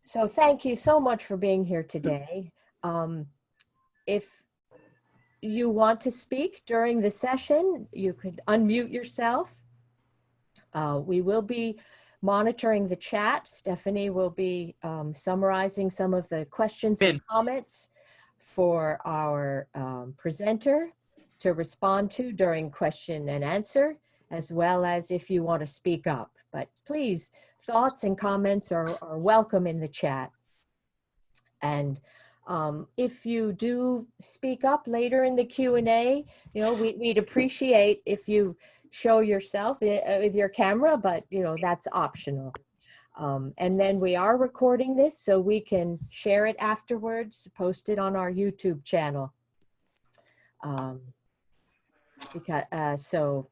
So thank you so much for being here today. If you want to speak during the session, you could unmute yourself. We will be monitoring the chat. Stephanie will be summarizing some of the questions and comments for our presenter to respond to during question and answer, as well as if you want to speak up. But please, thoughts and comments are welcome in the chat. And if you do speak up later in the Q&A, we'd appreciate if you show yourself with your camera, but that's optional. And then we are recording this so we can share it afterwards, post it on our YouTube channel. So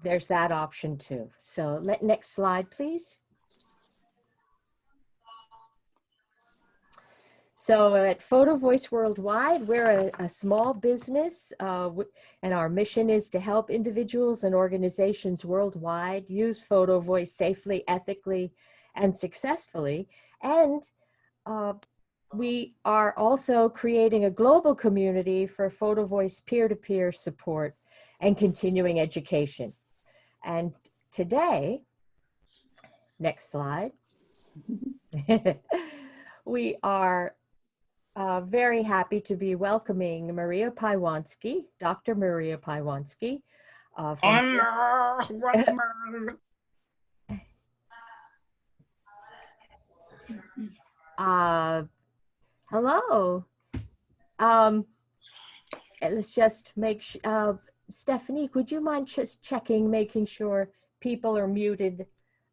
there's that option too. So next slide, please. So at Photo Voice Worldwide, we're a small business, and our mission is to help individuals and organizations worldwide use Photo Voice safely, ethically, and successfully. And we are also creating a global community for Photo Voice peer-to-peer support and continuing education. And today, next slide, we are very happy to be welcoming Maria Pajwanski, Dr. Maria Pajwanski. Hello. Let's just make Stephanie, would you mind just checking, making sure people are muted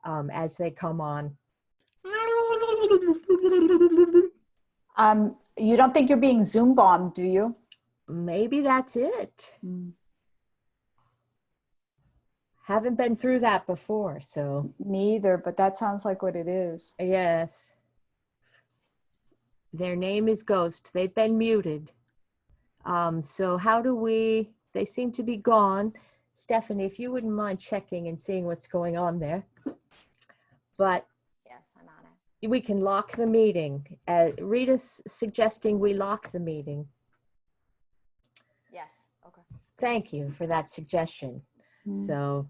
as they come on? You don't think you're being Zoom bombed, do you? Maybe that's it. Haven't been through that before, so. Me either, but that sounds like what it is. Yes. Their name is Ghost. They've been muted. So how do they seem to be gone. Stephanie, if you wouldn't mind checking and seeing what's going on there. But we can lock the meeting. Rita's suggesting we lock the meeting. Yes, okay. Thank you for that suggestion. So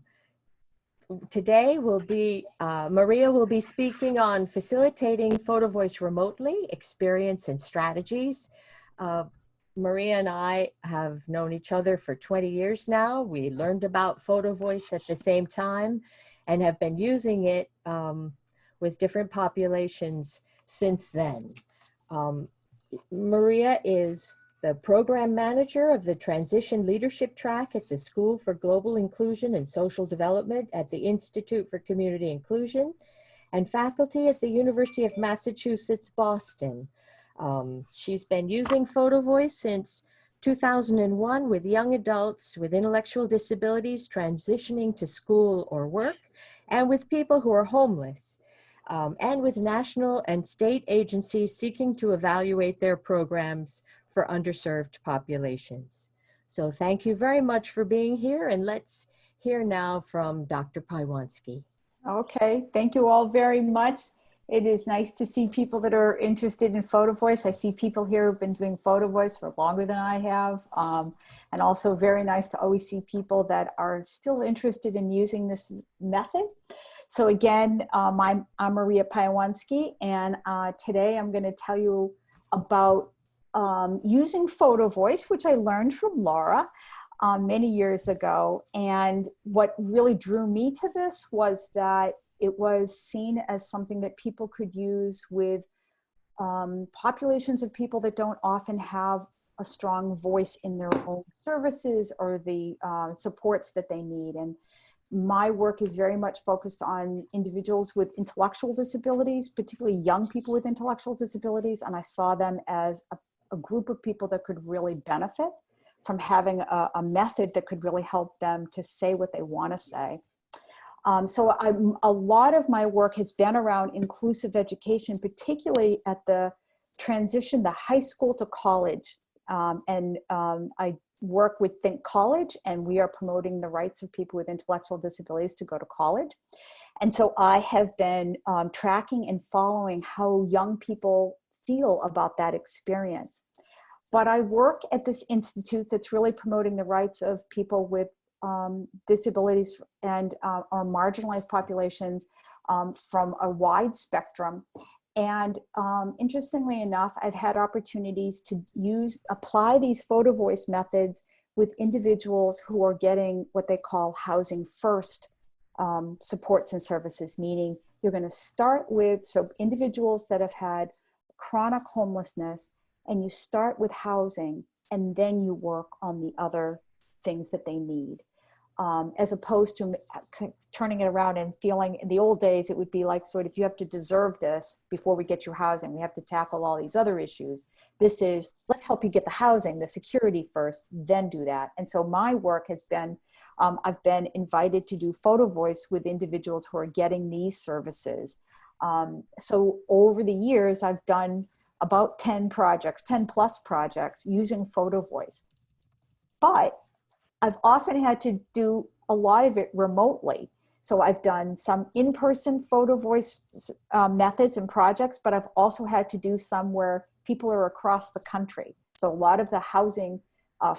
today Maria will be speaking on facilitating Photo Voice remotely, experience and strategies. Maria and I have known each other for 20 years now. We learned about Photo Voice at the same time and have been using it with different populations since then. Maria is the program manager of the Transition Leadership Track at the School for Global Inclusion and Social Development at the Institute for Community Inclusion, and faculty at the University of Massachusetts, Boston. She's been using Photo Voice since 2001 with young adults with intellectual disabilities transitioning to school or work, and with people who are homeless. And with national and state agencies seeking to evaluate their programs for underserved populations. So thank you very much for being here, and let's hear now from Dr. Pajwanski. Okay, thank you all very much. It is nice to see people that are interested in Photo Voice. I see people here who've been doing Photo Voice for longer than I have. And also very nice to always see people that are still interested in using this method. So again, I'm Maria Pajwanski, and today I'm going to tell you about using Photo Voice, which I learned from Laura many years ago. And what really drew me to this was that it was seen as something that people could use with populations of people that don't often have a strong voice in their own services or the supports that they need. And my work is very much focused on individuals with intellectual disabilities, particularly young people with intellectual disabilities. And I saw them as a group of people that could really benefit from having a method that could really help them to say what they want to say. So a lot of my work has been around inclusive education, particularly at the transition, the high school to college. I work with Think College, and we are promoting the rights of people with intellectual disabilities to go to college. And so I have been tracking and following how young people feel about that experience. But I work at this institute that's really promoting the rights of people with disabilities and or marginalized populations from a wide spectrum. And interestingly enough, I've had opportunities to apply these photo voice methods with individuals who are getting what they call housing first supports and services, meaning you're going to start with, so individuals that have had chronic homelessness, and you start with housing, and then you work on the other things that they need. As opposed to turning it around and feeling, in the old days, it would be like, sort of, you have to deserve this before we get you housing. We have to tackle all these other issues. This is, let's help you get the housing, the security first, then do that. And so my work has been, I've been invited to do photo voice with individuals who are getting these services. So over the years, I've done about 10 projects, 10 plus projects using photo voice. But I've often had to do a lot of it remotely. So I've done some in-person photo voice methods and projects, but I've also had to do some where people are across the country. So a lot of the housing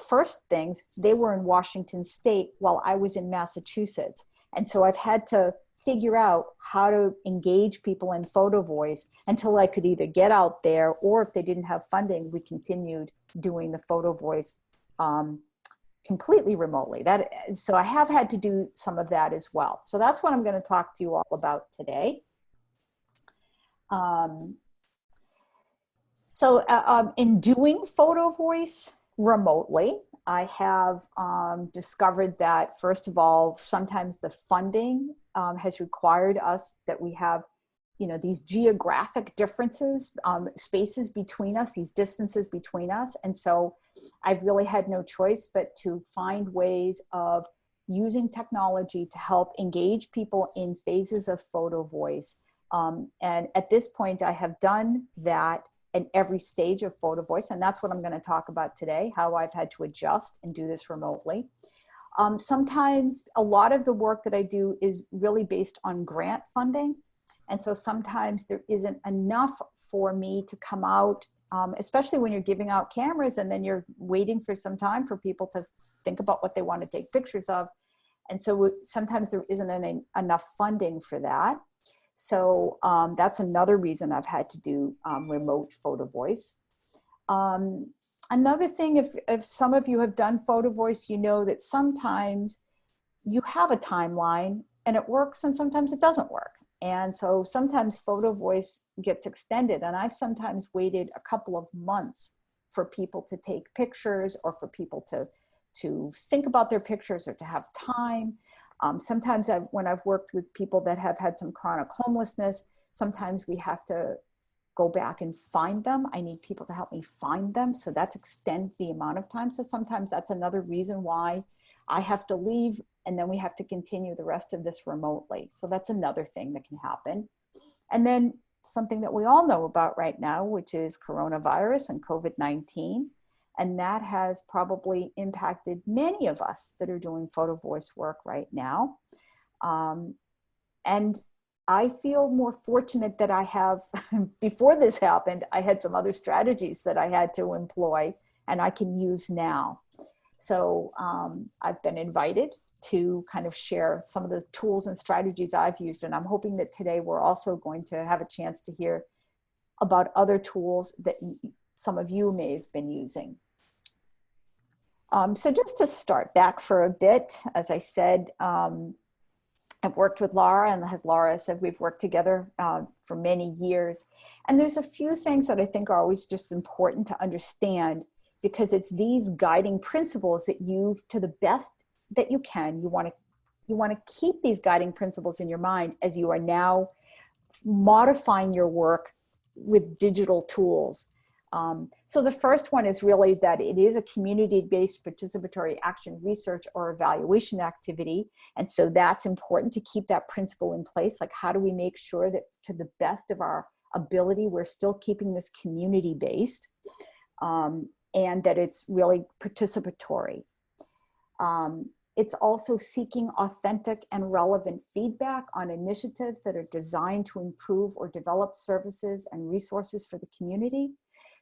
first things, they were in Washington State while I was in Massachusetts. And so I've had to figure out how to engage people in photo voice until I could either get out there, or if they didn't have funding, we continued doing the photo voice completely remotely. So I have had to do some of that as well. So that's what I'm going to talk to you all about today. In doing photo voice remotely, I have discovered that, first of all, sometimes the funding has required us that we have, these geographic differences, spaces between us, these distances between us. And so I've really had no choice but to find ways of using technology to help engage people in phases of photo voice. And at this point, I have done that in every stage of photo voice. And that's what I'm going to talk about today, how I've had to adjust and do this remotely. Sometimes a lot of the work that I do is really based on grant funding. And so sometimes there isn't enough for me to come out, especially when you're giving out cameras and then you're waiting for some time for people to think about what they want to take pictures of. And so sometimes there isn't enough funding for that. So that's another reason I've had to do remote photo voice. Another thing, if some of you have done photo voice, you know that sometimes you have a timeline and it works and sometimes it doesn't work. And so sometimes photo voice gets extended, and I've sometimes waited a couple of months for people to take pictures, or for people to think about their pictures, or to have time. Sometimes when I've worked with people that have had some chronic homelessness, sometimes we have to go back and find them. I need people to help me find them. So that's extend the amount of time. So sometimes that's another reason why I have to leave, and then we have to continue the rest of this remotely. So that's another thing that can happen. And then something that we all know about right now, which is coronavirus and COVID-19. And that has probably impacted many of us that are doing photo voice work right now. And I feel more fortunate that I have, before this happened, I had some other strategies that I had to employ and I can use now. So I've been invited to kind of share some of the tools and strategies I've used. And I'm hoping that today we're also going to have a chance to hear about other tools that some of you may have been using. So just to start back for a bit, as I said, I've worked with Laura, and as Laura said, we've worked together for many years. And there's a few things that I think are always just important to understand, because it's these guiding principles that to the best that you can, you want to keep these guiding principles in your mind as you are now modifying your work with digital tools. So the first one is really that it is a community-based participatory action, research, or evaluation activity. And so that's important to keep that principle in place. Like, how do we make sure that to the best of our ability, we're still keeping this community-based, and that it's really participatory. It's also seeking authentic and relevant feedback on initiatives that are designed to improve or develop services and resources for the community.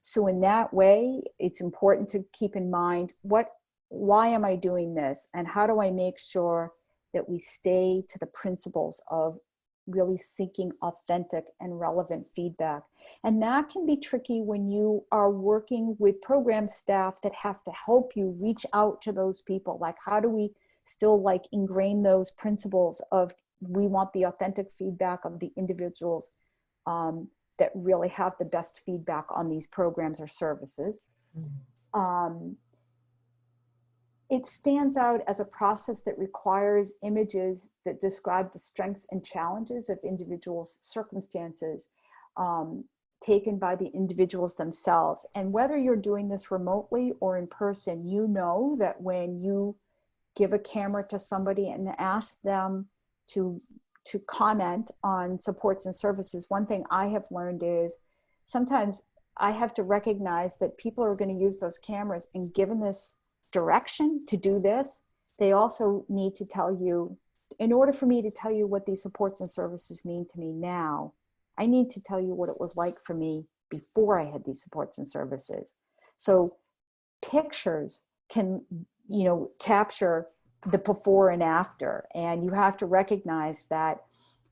So in that way, it's important to keep in mind, why am I doing this? And how do I make sure that we stay to the principles of really seeking authentic and relevant feedback? And that can be tricky when you are working with program staff that have to help you reach out to those people. Like, how do we still like ingrain those principles of, we want the authentic feedback of the individuals that really have the best feedback on these programs or services. It stands out as a process that requires images that describe the strengths and challenges of individuals' circumstances, taken by the individuals themselves. And whether you're doing this remotely or in person, you know that when you give a camera to somebody and ask them to comment on supports and services, one thing I have learned is sometimes I have to recognize that people are going to use those cameras, and given this direction to do this, they also need to tell you, in order for me to tell you what these supports and services mean to me now, I need to tell you what it was like for me before I had these supports and services. So pictures can, you know, capture the before and after, and you have to recognize that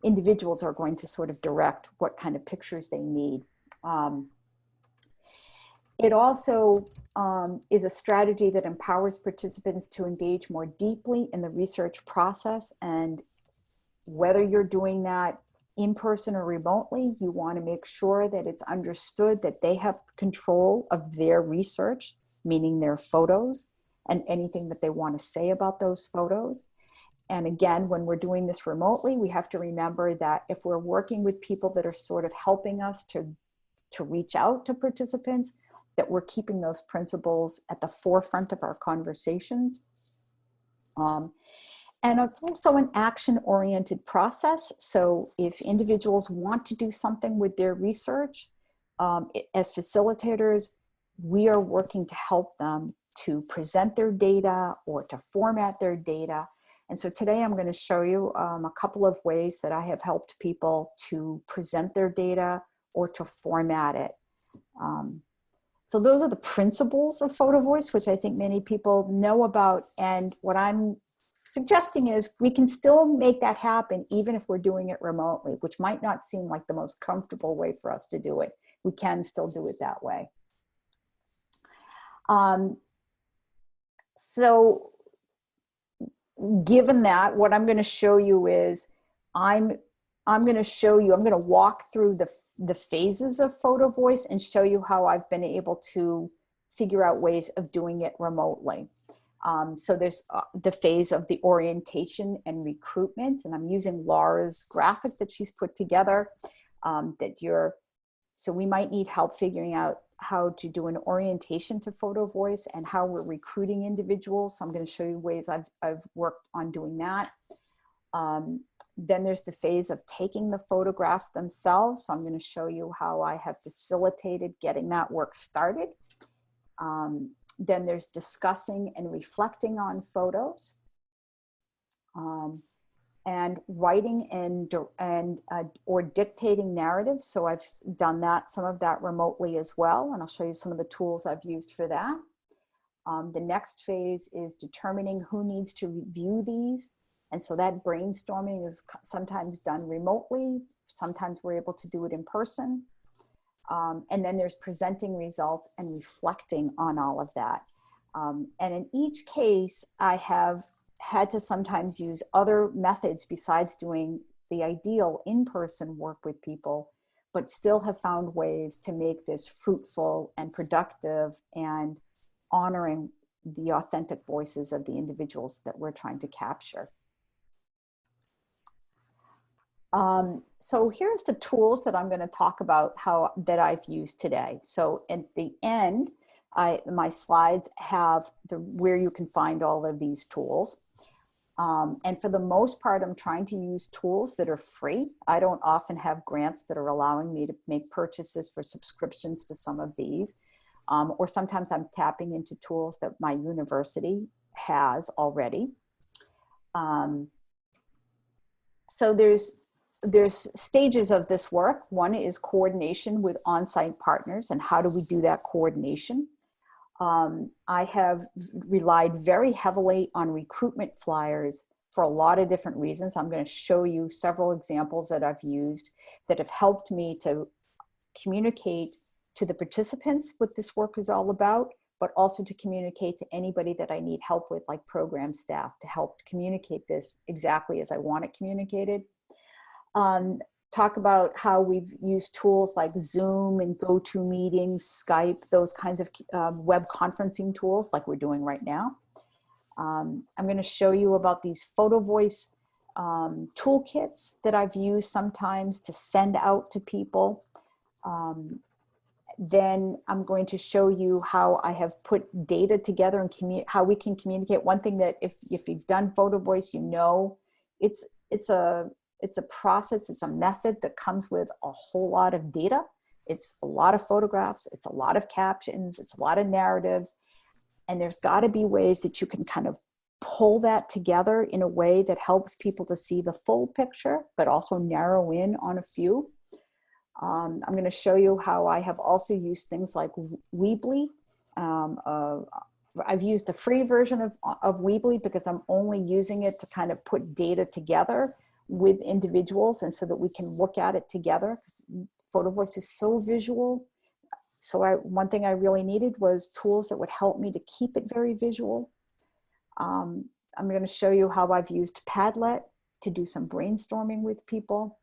individuals are going to sort of direct what kind of pictures they need. It also is a strategy that empowers participants to engage more deeply in the research process. And whether you're doing that in person or remotely, you want to make sure that it's understood that they have control of their research, meaning their photos and anything that they want to say about those photos. And again, when we're doing this remotely, we have to remember that if we're working with people that are sort of helping us to reach out to participants, that we're keeping those principles at the forefront of our conversations. And it's also an action-oriented process. So if individuals want to do something with their research, as facilitators, we are working to help them to present their data or to format their data. And so today I'm going to show you a couple of ways that I have helped people to present their data or to format it. So those are the principles of photo voice, which I think many people know about. And what I'm suggesting is we can still make that happen even if we're doing it remotely, which might not seem like the most comfortable way for us to do it. We can still do it that way. So given that, what I'm going to show you is I'm going to walk through the phases of photo voice and show you how I've been able to figure out ways of doing it remotely. So there's the phase of the orientation and recruitment, and I'm using Laura's graphic that she's put together. So we might need help figuring out how to do an orientation to photo voice and how we're recruiting individuals. So I'm going to show you ways I've worked on doing that. Then there's the phase of taking the photographs themselves. So I'm going to show you how I have facilitated getting that work started. Then there's discussing and reflecting on photos, and writing or dictating narratives. So I've done that, some of that remotely as well. And I'll show you some of the tools I've used for that. The next phase is determining who needs to review these. And so that brainstorming is sometimes done remotely. Sometimes we're able to do it in person. And then there's presenting results and reflecting on all of that. And in each case, I have had to sometimes use other methods besides doing the ideal in-person work with people, but still have found ways to make this fruitful and productive and honoring the authentic voices of the individuals that we're trying to capture. So here's the tools that I'm going to talk about that I've used today. So at the end, my slides have where you can find all of these tools. And for the most part, I'm trying to use tools that are free. I don't often have grants that are allowing me to make purchases for subscriptions to some of these. Or sometimes I'm tapping into tools that my university has already. So there's stages of this work. One is coordination with on-site partners, and how do we do that coordination? I have relied very heavily on recruitment flyers for a lot of different reasons. I'm going to show you several examples that I've used that have helped me to communicate to the participants what this work is all about, but also to communicate to anybody that I need help with, like program staff, to help communicate this exactly as I want it communicated. Talk about how we've used tools like Zoom and GoToMeeting, Skype, those kinds of web conferencing tools like we're doing right now. I'm going to show you about these PhotoVoice toolkits that I've used sometimes to send out to people. Then I'm going to show you how I have put data together and how we can communicate. One thing that if you've done PhotoVoice, you know, it's a process, it's a method that comes with a whole lot of data. It's a lot of photographs, it's a lot of captions, it's a lot of narratives. And there's got to be ways that you can kind of pull that together in a way that helps people to see the full picture, but also narrow in on a few. I'm going to show you how I have also used things like Weebly. I've used the free version of Weebly because I'm only using it to kind of put data together with individuals, and so that we can look at it together. PhotoVoice is so visual. So one thing I really needed was tools that would help me to keep it very visual. I'm going to show you how I've used Padlet to do some brainstorming with people.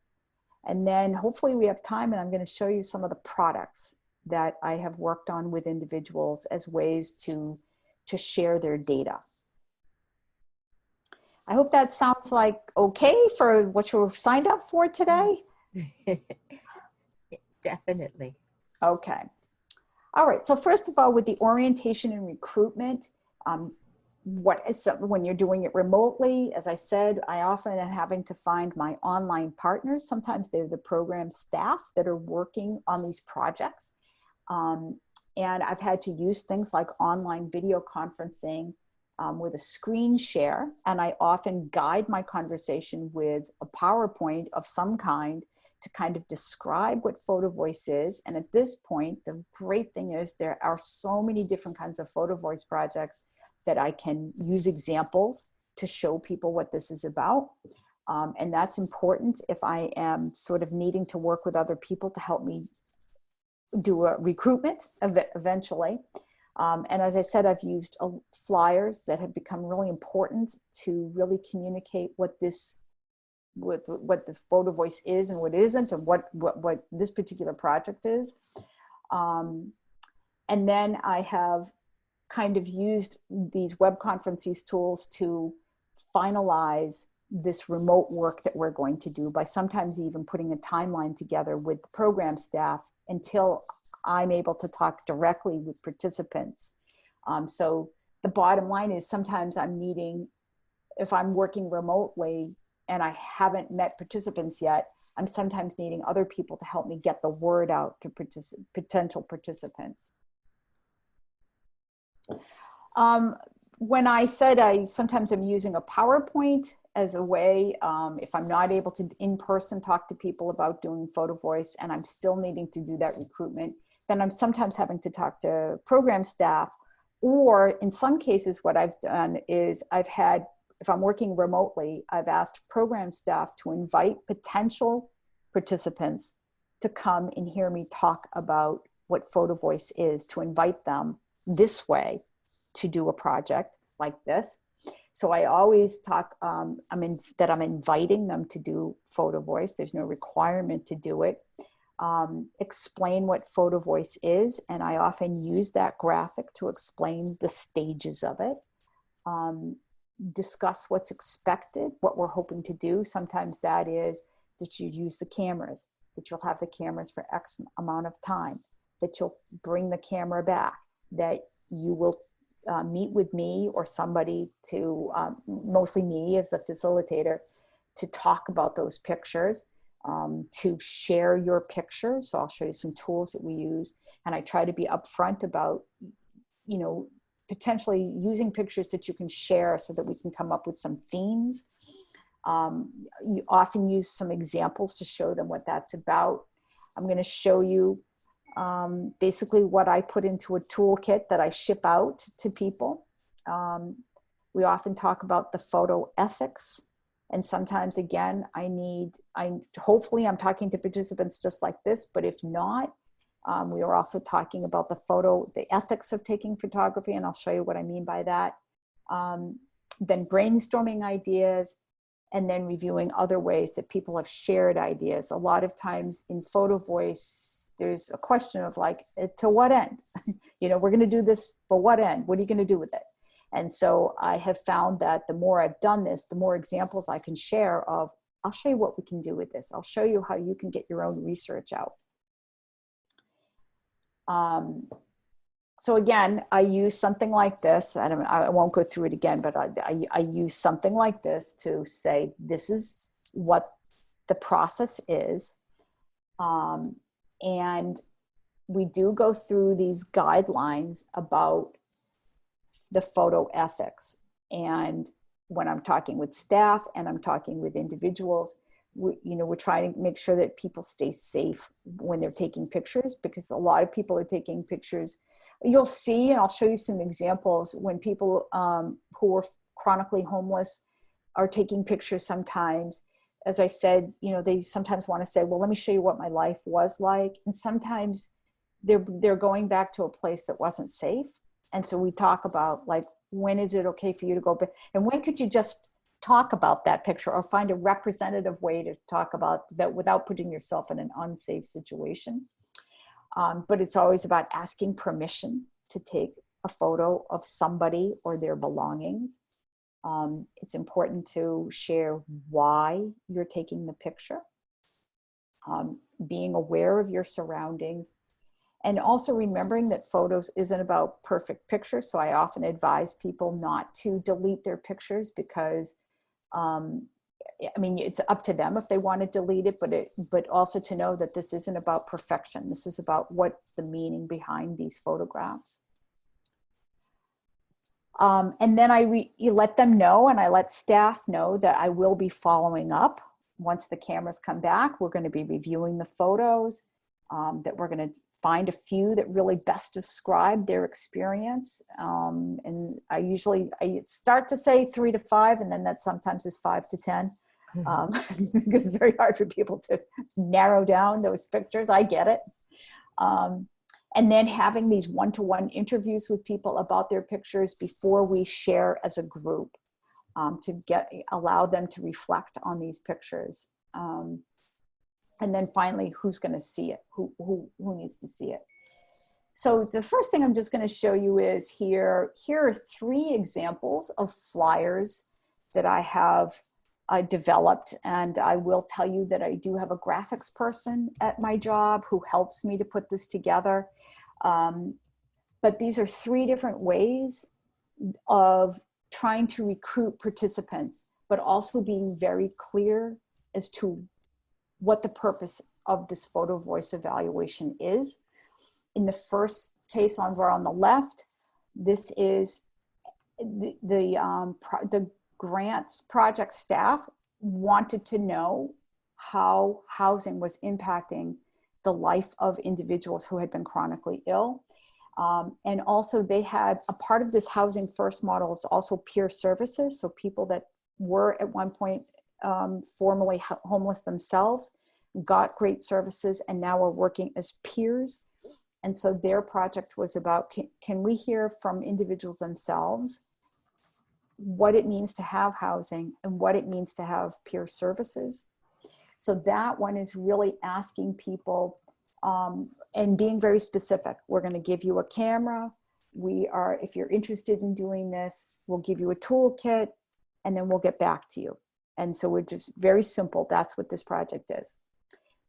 And then hopefully we have time, and I'm going to show you some of the products that I have worked on with individuals as ways to share their data. I hope that sounds like okay for what you signed up for today. Definitely. Okay. All right. So first of all, with the orientation and recruitment, when you're doing it remotely, as I said, I often am having to find my online partners. Sometimes they're the program staff that are working on these projects. And I've had to use things like online video conferencing with a screen share. And I often guide my conversation with a PowerPoint of some kind to kind of describe what PhotoVoice is. And at this point, the great thing is there are so many different kinds of PhotoVoice projects that I can use examples to show people what this is about. And that's important if I am sort of needing to work with other people to help me do a recruitment eventually. And as I said, I've used flyers that have become really important to really communicate what the PhotoVoice is and what isn't, and what this particular project is. And then I have kind of used these web conferences tools to finalize this remote work that we're going to do by sometimes even putting a timeline together with the program staff until I'm able to talk directly with participants. So the bottom line is sometimes I'm needing, if I'm working remotely and I haven't met participants yet, I'm sometimes needing other people to help me get the word out to potential participants. When I said I sometimes am using a PowerPoint as a way, if I'm not able to in person talk to people about doing PhotoVoice and I'm still needing to do that recruitment, then I'm sometimes having to talk to program staff. Or in some cases, what I've done is if I'm working remotely, I've asked program staff to invite potential participants to come and hear me talk about what PhotoVoice is, to invite them this way to do a project like this. So I always talk, that I'm inviting them to do PhotoVoice. There's no requirement to do it. Explain what PhotoVoice is, and I often use that graphic to explain the stages of it. Discuss what's expected, what we're hoping to do. Sometimes that is that you use the cameras, that you'll have the cameras for X amount of time, that you'll bring the camera back, that you will meet with me or somebody to, mostly me as the facilitator, to talk about those pictures, to share your pictures. So I'll show you some tools that we use. And I try to be upfront about, potentially using pictures that you can share so that we can come up with some themes. You often use some examples to show them what that's about. I'm going to show you basically what I put into a toolkit that I ship out to people. We often talk about the photo ethics. And sometimes, again, hopefully I'm talking to participants just like this, but if not, we are also talking about the ethics of taking photography, and I'll show you what I mean by that. Then brainstorming ideas, and then reviewing other ways that people have shared ideas. A lot of times in Photo Voice, there's a question of like, to what end? You know, we're going to do this for what end? What are you going to do with it? And so I have found that the more I've done this, the more examples I can share of, I'll show you what we can do with this. I'll show you how you can get your own research out. So again, I use something like this. I won't go through it again, but I use something like this to say, this is what the process is. And we do go through these guidelines about the photo ethics. And when I'm talking with staff and I'm talking with individuals, we're trying to make sure that people stay safe when they're taking pictures, because a lot of people are taking pictures. You'll see, and I'll show you some examples when people who are chronically homeless are taking pictures sometimes. As I said, they sometimes want to say, well, let me show you what my life was like. And sometimes they're going back to a place that wasn't safe. And so we talk about, like, when is it okay for you to go back? And when could you just talk about that picture or find a representative way to talk about that without putting yourself in an unsafe situation? But it's always about asking permission to take a photo of somebody or their belongings. It's important to share why you're taking the picture, being aware of your surroundings, and also remembering that photos isn't about perfect pictures. So I often advise people not to delete their pictures because, it's up to them if they want to delete it, but also to know that this isn't about perfection. This is about what's the meaning behind these photographs. And then you let them know, and I let staff know that I will be following up. Once the cameras come back, we're going to be reviewing the photos, that we're going to find a few that really best describe their experience. And I start to say 3 to 5, and then that sometimes is 5 to 10. Because it's very hard for people to narrow down those pictures. I get it. And then having these one-to-one interviews with people about their pictures before we share as a group, to allow them to reflect on these pictures. And then finally, who's going to see it? Who needs to see it? So the first thing I'm just going to show you is here are 3 examples of flyers that I have developed. And I will tell you that I do have a graphics person at my job who helps me to put this together. But these are 3 different ways of trying to recruit participants, but also being very clear as to what the purpose of this Photo Voice evaluation is. In the first case on the left, this is the grants project staff wanted to know how housing was impacting the life of individuals who had been chronically ill. And also they had a part of this Housing First model is also peer services. So people that were at one point formerly homeless themselves got great services and now are working as peers. And so their project was about, can we hear from individuals themselves what it means to have housing and what it means to have peer services? So that one is really asking people and being very specific. We're going to give you a camera. If you're interested in doing this, we'll give you a toolkit and then we'll get back to you. And so we're just very simple. That's what this project is.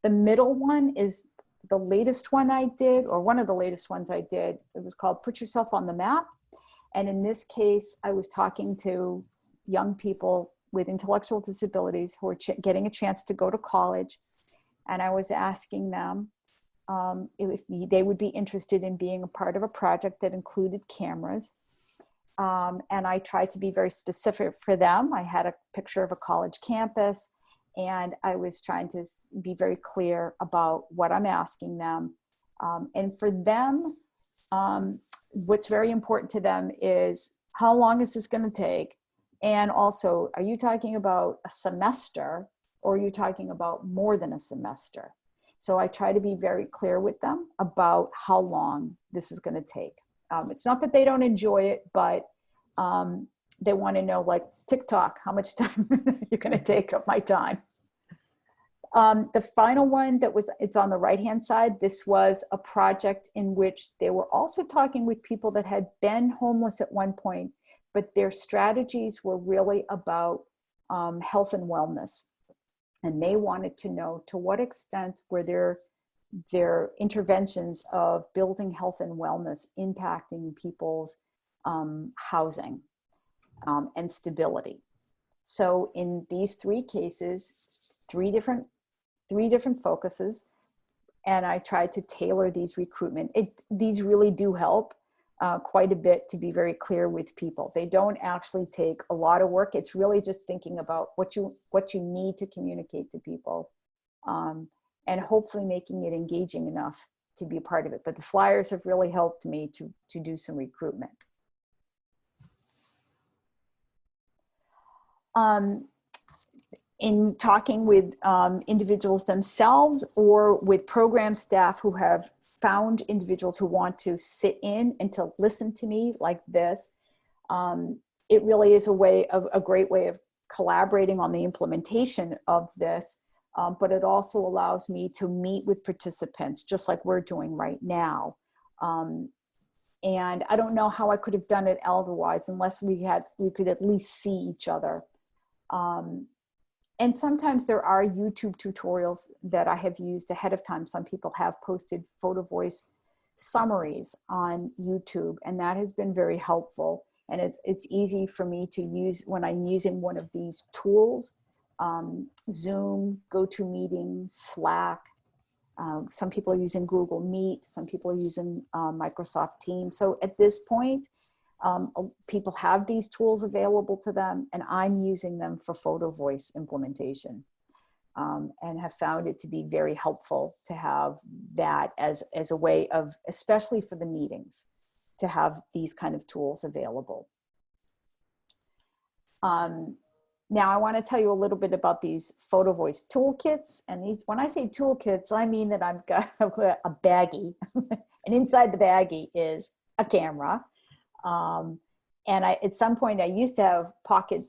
The middle one is the latest one I did, or one of the latest ones I did. It was called Put Yourself on the Map. And in this case, I was talking to young people with intellectual disabilities who are getting a chance to go to college. And I was asking them if they would be interested in being a part of a project that included cameras. And I tried to be very specific for them. I had a picture of a college campus, and I was trying to be very clear about what I'm asking them. And for them, what's very important to them is, how long is this going to take? And also, are you talking about a semester, or are you talking about more than a semester? So I try to be very clear with them about how long this is going to take. It's not that they don't enjoy it, but they want to know, like TikTok, how much time you're going to take of my time. The final one it's on the right-hand side. This was a project in which they were also talking with people that had been homeless at one point, but their strategies were really about health and wellness. And they wanted to know, to what extent were their interventions of building health and wellness impacting people's housing and stability. So in these three cases, three different focuses, and I tried to tailor these recruitment. These really do help quite a bit to be very clear with people. They don't actually take a lot of work. It's really just thinking about what you need to communicate to people, and hopefully making it engaging enough to be a part of it. But the flyers have really helped me to do some recruitment. In talking with individuals themselves, or with program staff who have found individuals who want to sit in and to listen to me like this, it really is a great way of collaborating on the implementation of this, but it also allows me to meet with participants just like we're doing right now. And I don't know how I could have done it otherwise, unless we could at least see each other. And sometimes there are YouTube tutorials that I have used ahead of time. Some people have posted photo voice summaries on YouTube, and that has been very helpful. And it's easy for me to use when I'm using one of these tools, Zoom, GoToMeeting, Slack. Some people are using Google Meet. Some people are using Microsoft Teams. So at this point, people have these tools available to them, and I'm using them for photo voice implementation, and have found it to be very helpful to have that as a way of, especially for the meetings, to have these kind of tools available. Now I want to tell you a little bit about these photo voice toolkits. And these, when I say toolkits, I mean that I've got a baggie, and inside the baggie is a camera. And at some point I used to have pocket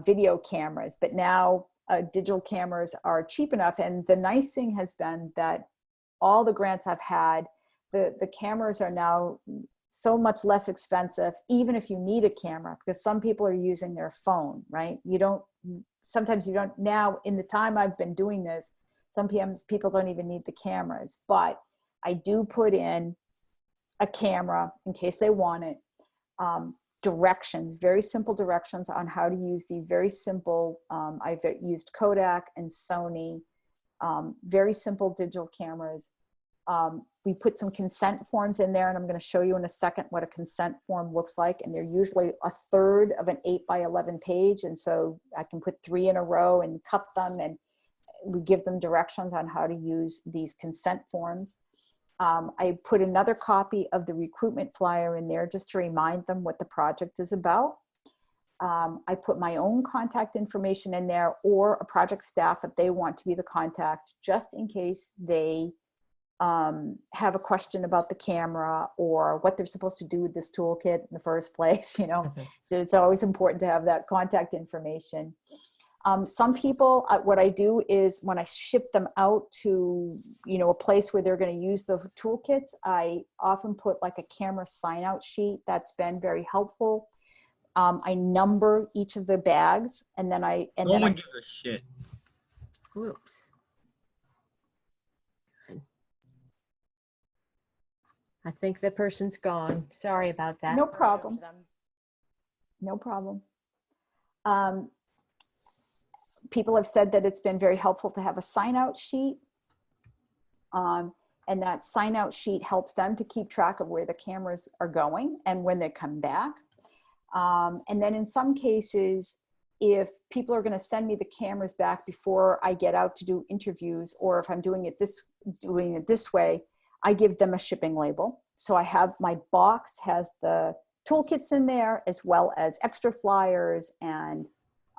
video cameras, but now digital cameras are cheap enough. And the nice thing has been that all the grants I've had, the cameras are now so much less expensive, even if you need a camera, because some people are using their phone, right? Sometimes you don't, now in the time I've been doing this, sometimes people don't even need the cameras, but I do put in a camera in case they want it. Directions, very simple directions on how to use these very simple, I've used Kodak and Sony, very simple digital cameras. We put some consent forms in there, and I'm going to show you in a second what a consent form looks like. And they're usually a third of an 8x11 page. And so I can put 3 in a row and cut them, and we give them directions on how to use these consent forms. I put another copy of the recruitment flyer in there just to remind them what the project is about. I put my own contact information in there, or a project staff if they want to be the contact, just in case they have a question about the camera or what they're supposed to do with this toolkit in the first place, you know. So it's always important to have that contact information. Some people, what I do is when I ship them out to, you know, a place where they're going to use the toolkits, I often put like a camera sign out sheet. That's been very helpful. I number each of the bags, and then No one gives a shit. Oops. I think the person's gone. Sorry about that. No problem. No problem. People have said that it's been very helpful to have a sign out sheet. And that sign out sheet helps them to keep track of where the cameras are going and when they come back. And then in some cases, if people are going to send me the cameras back before I get out to do interviews, or if I'm doing it this way, I give them a shipping label. So I have my box has the toolkits in there, as well as extra flyers and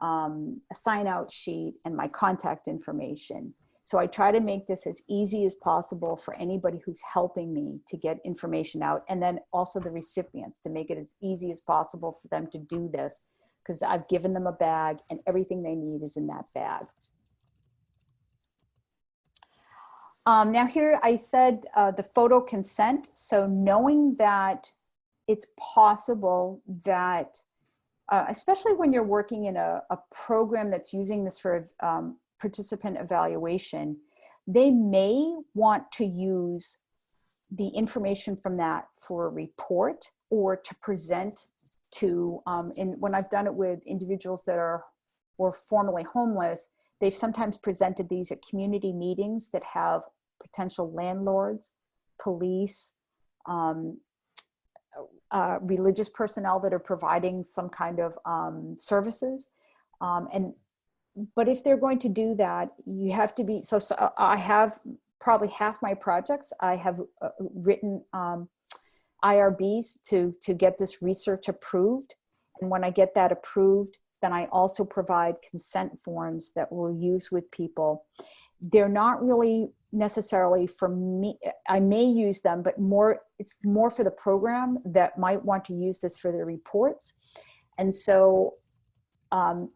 a sign out sheet and my contact information. So I try to make this as easy as possible for anybody who's helping me to get information out, and then also the recipients, to make it as easy as possible for them to do this, because I've given them a bag and everything they need is in that bag. Now here I said the photo consent. So knowing that it's possible that, especially when you're working in a program that's using this for participant evaluation, they may want to use the information from that for a report or to present to, and when I've done it with individuals that were formerly homeless, they've sometimes presented these at community meetings that have potential landlords, police, religious personnel that are providing some kind of services. But if they're going to do that, you have to be, so I have probably half my projects, I have written IRBs to get this research approved. And when I get that approved, then I also provide consent forms that we'll use with people. They're not really necessarily for me. I may use them, but it's more for the program that might want to use this for their reports. And so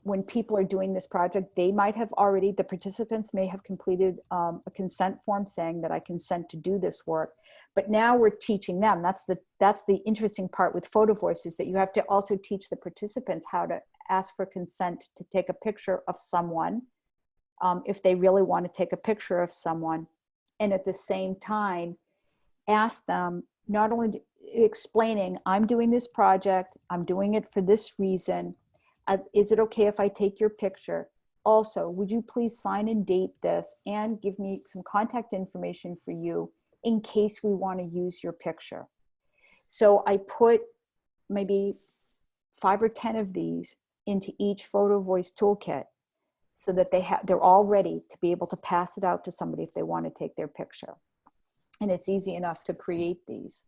when people are doing this project, they might have already, the participants may have completed a consent form saying that I consent to do this work. But now we're teaching them. That's the interesting part with Photo Voice, is that you have to also teach the participants how to ask for consent to take a picture of someone, if they really want to take a picture of someone. And at the same time, ask them, not only explaining, I'm doing this project, I'm doing it for this reason. Is it okay if I take your picture? Also, would you please sign and date this and give me some contact information for you in case we want to use your picture? So I put maybe 5 or 10 of these into each Photo Voice toolkit, so that they're all ready to be able to pass it out to somebody if they want to take their picture. And it's easy enough to create these.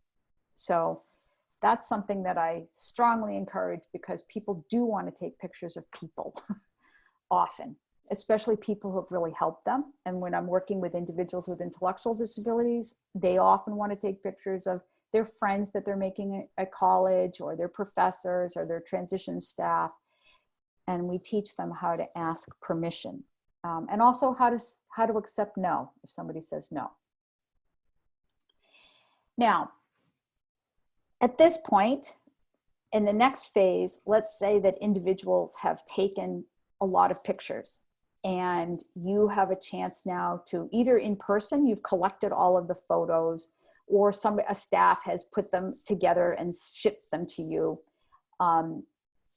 So that's something that I strongly encourage, because people do want to take pictures of people often, especially people who have really helped them. And when I'm working with individuals with intellectual disabilities, they often want to take pictures of their friends that they're making at college, or their professors, or their transition staff. And we teach them how to ask permission, and also how to accept no if somebody says no. Now, at this point, in the next phase, let's say that individuals have taken a lot of pictures, and you have a chance now to, either in person, you've collected all of the photos, or a staff has put them together and shipped them to you.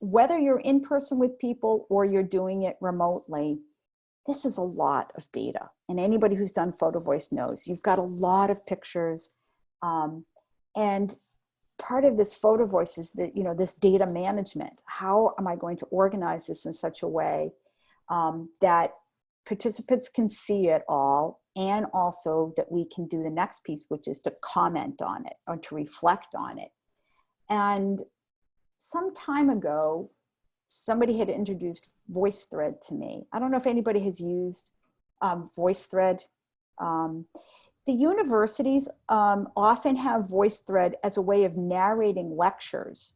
Whether you're in person with people or you're doing it remotely, this is a lot of data. And anybody who's done Photo Voice knows you've got a lot of pictures. And part of this Photo Voice is that, this data management. How am I going to organize this in such a way that participants can see it all, and also that we can do the next piece, which is to comment on it or to reflect on it. And some time ago, somebody had introduced VoiceThread to me. I don't know if anybody has used VoiceThread. The universities often have VoiceThread as a way of narrating lectures.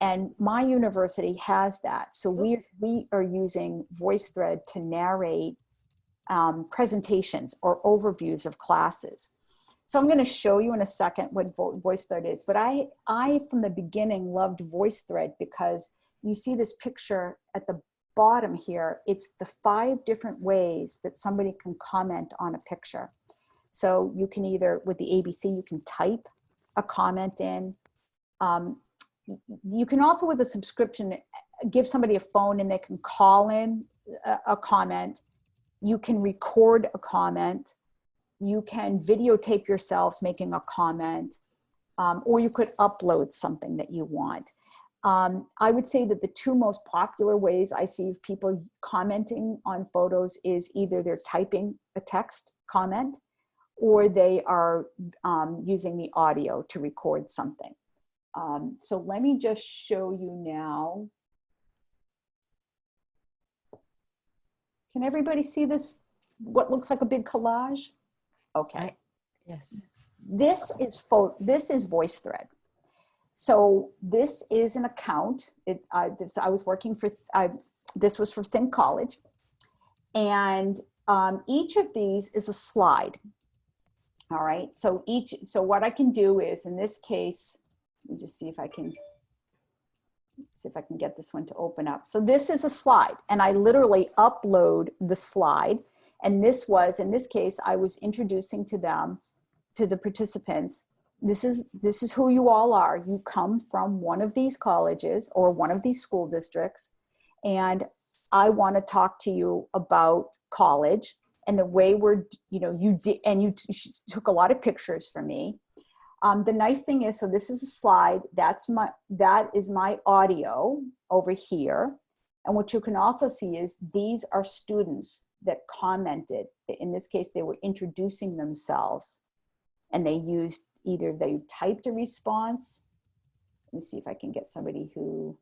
And my university has that. So we are using VoiceThread to narrate presentations or overviews of classes. So I'm going to show you in a second what VoiceThread is. But I from the beginning loved VoiceThread, because you see this picture at the bottom here. It's the 5 different ways that somebody can comment on a picture. So you can either, with the ABC, you can type a comment in. You can also, with a subscription, give somebody a phone and they can call in a comment. You can record a comment. You can videotape yourselves making a comment, or you could upload something that you want. I would say that the two most popular ways I see of people commenting on photos is either they're typing a text comment or they are using the audio to record something. So let me just show you now. Can everybody see this? What looks like a big collage? Okay. Yes. This is VoiceThread. So this is an account. I was working for, this was for Think College. And each of these is a slide. All right, so what I can do is, in this case, let me just see if I can get this one to open up. So this is a slide, and I literally upload the slide. And this was, in this case, I was introducing to them, to the participants, this is who you all are. You come from one of these colleges or one of these school districts, and I want to talk to you about college and the way you took a lot of pictures for me. The nice thing is, so this is a slide, that is my audio over here. And what you can also see is these are students that commented. In this case, they were introducing themselves, and they typed a response. Let me see if I can get somebody who,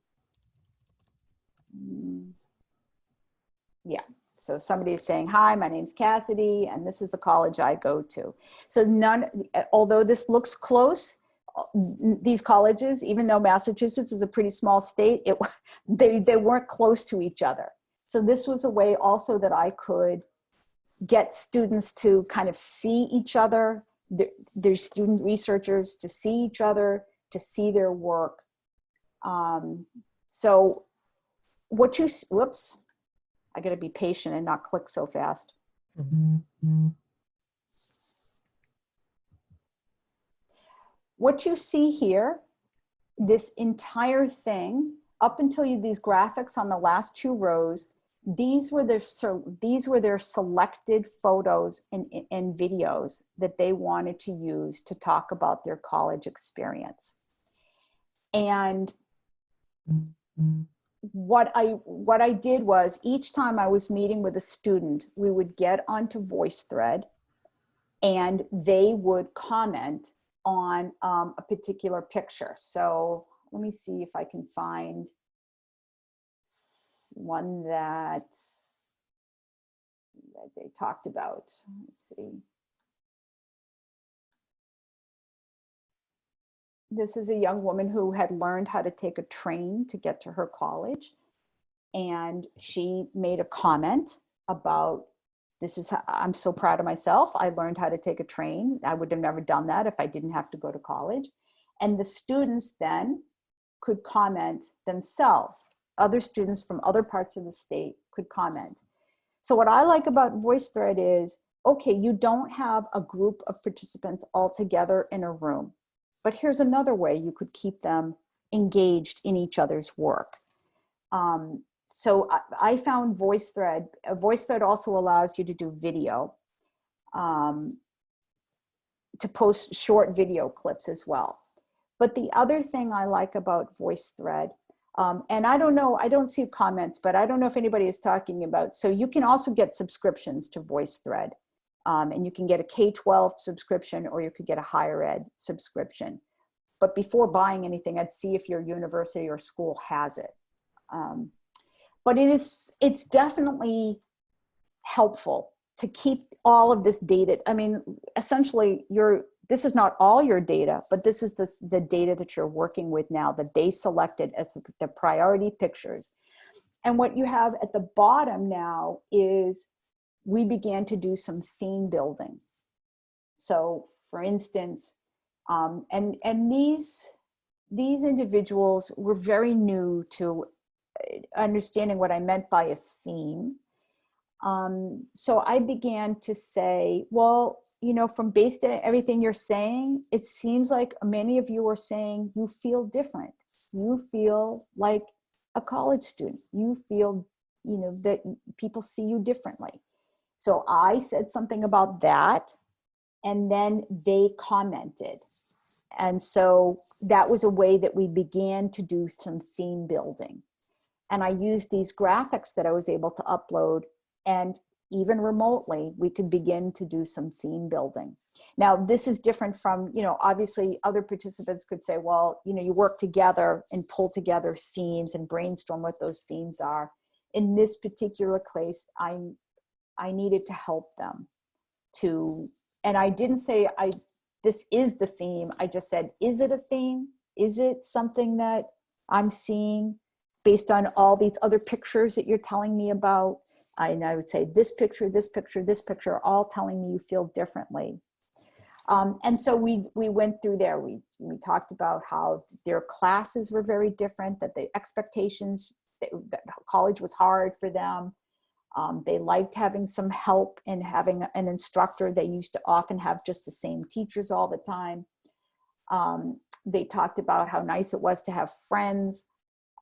yeah. So somebody is saying, hi, my name's Cassidy, and this is the college I go to. So although this looks close, these colleges, even though Massachusetts is a pretty small state, they weren't close to each other. So this was a way also that I could get students to kind of see each other, their student researchers to see each other, to see their work. So whoops. I got to be patient and not click so fast. What you see here, this entire thing, up until these graphics on the last two rows, these were their selected photos and videos that they wanted to use to talk about their college experience. And what I did was, each time I was meeting with a student, we would get onto VoiceThread and they would comment on a particular picture. So let me see if I can find one that they talked about. Let's see. This is a young woman who had learned how to take a train to get to her college. And she made a comment about, I'm so proud of myself. I learned how to take a train. I would have never done that if I didn't have to go to college. And the students then could comment themselves. Other students from other parts of the state could comment. So what I like about VoiceThread is, okay, you don't have a group of participants all together in a room. But here's another way you could keep them engaged in each other's work. So I found VoiceThread. VoiceThread also allows you to do video, to post short video clips as well. But the other thing I like about VoiceThread, and I don't know, I don't see comments, but I don't know if anybody is talking about, so you can also get subscriptions to VoiceThread. And you can get a K-12 subscription, or you could get a higher ed subscription. But before buying anything, I'd see if your university or school has it. But it's definitely helpful to keep all of this data. I mean, essentially, this is not all your data, but this is the data that you're working with now, that they selected as the priority pictures. And what you have at the bottom now is, we began to do some theme building. So for instance, and these individuals were very new to understanding what I meant by a theme. So I began to say, well, from based on everything you're saying, it seems like many of you are saying you feel different. You feel like a college student. You feel, that people see you differently. So I said something about that, and then they commented. And so that was a way that we began to do some theme building. And I used these graphics that I was able to upload, and even remotely, we could begin to do some theme building. Now, this is different from, you know, obviously other participants could say, well, you know, you work together and pull together themes and brainstorm what those themes are. In this particular case, I needed to help them to, and I didn't say this is the theme. I just said, is it a theme? Is it something that I'm seeing based on all these other pictures that you're telling me about? And I would say this picture, this picture, this picture, all telling me you feel differently. And so we went through there. We talked about how their classes were very different, that the expectations, that college was hard for them. They liked having some help and having an instructor. They used to often have just the same teachers all the time. They talked about how nice it was to have friends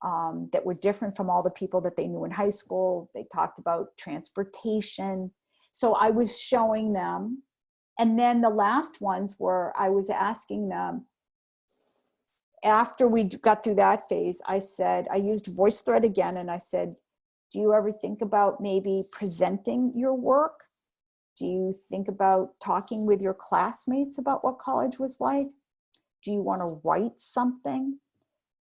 that were different from all the people that they knew in high school. They talked about transportation. So I was showing them. And then the last ones were, I was asking them, after we got through that phase, I said, I used VoiceThread again, and I said, do you ever think about maybe presenting your work? Do you think about talking with your classmates about what college was like? Do you want to write something?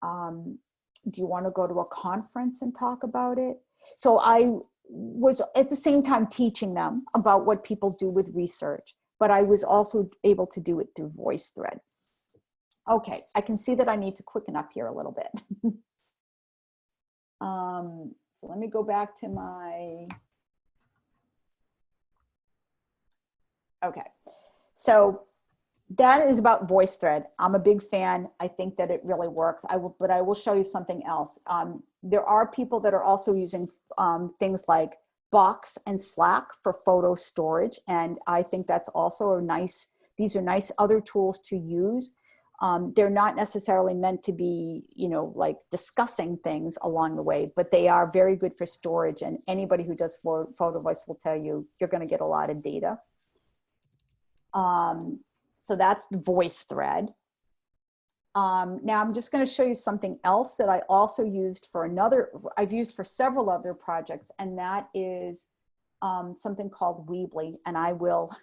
Do you want to go to a conference and talk about it? So I was at the same time teaching them about what people do with research, but I was also able to do it through VoiceThread. Okay, I can see that I need to quicken up here a little bit. So let me go back to my, okay. So that is about VoiceThread. I'm a big fan. I think that it really works. But I will show you something else. There are people that are also using things like Box and Slack for photo storage. And I think that's also these are nice other tools to use. They're not necessarily meant to be, you know, like discussing things along the way, but they are very good for storage. And anybody who does photo voice will tell you, you're going to get a lot of data. So that's the VoiceThread. Now I'm just going to show you something else that I also used for I've used for several other projects, and that is something called Weebly. And I will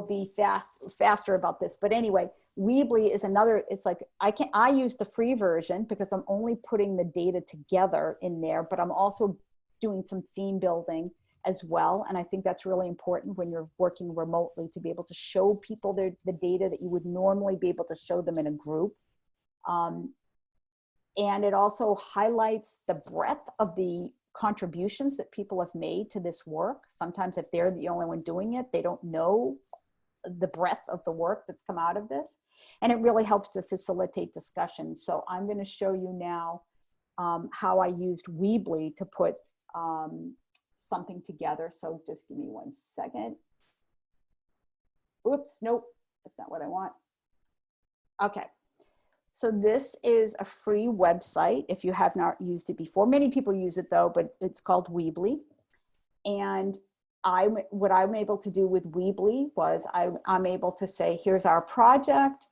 be faster about this. But anyway, Weebly is another, it's like, I use the free version because I'm only putting the data together in there, but I'm also doing some theme building as well. And I think that's really important when you're working remotely, to be able to show people the data that you would normally be able to show them in a group. And it also highlights the breadth of the contributions that people have made to this work. Sometimes if they're the only one doing it, they don't know the breadth of the work that's come out of this. And it really helps to facilitate discussion. So I'm going to show you now how I used Weebly to put something together. So just give me 1 second. Oops, nope, that's not what I want. Okay. So this is a free website if you have not used it before. Many people use it though, but it's called Weebly. And what I'm able to do with Weebly was I'm able to say, here's our project.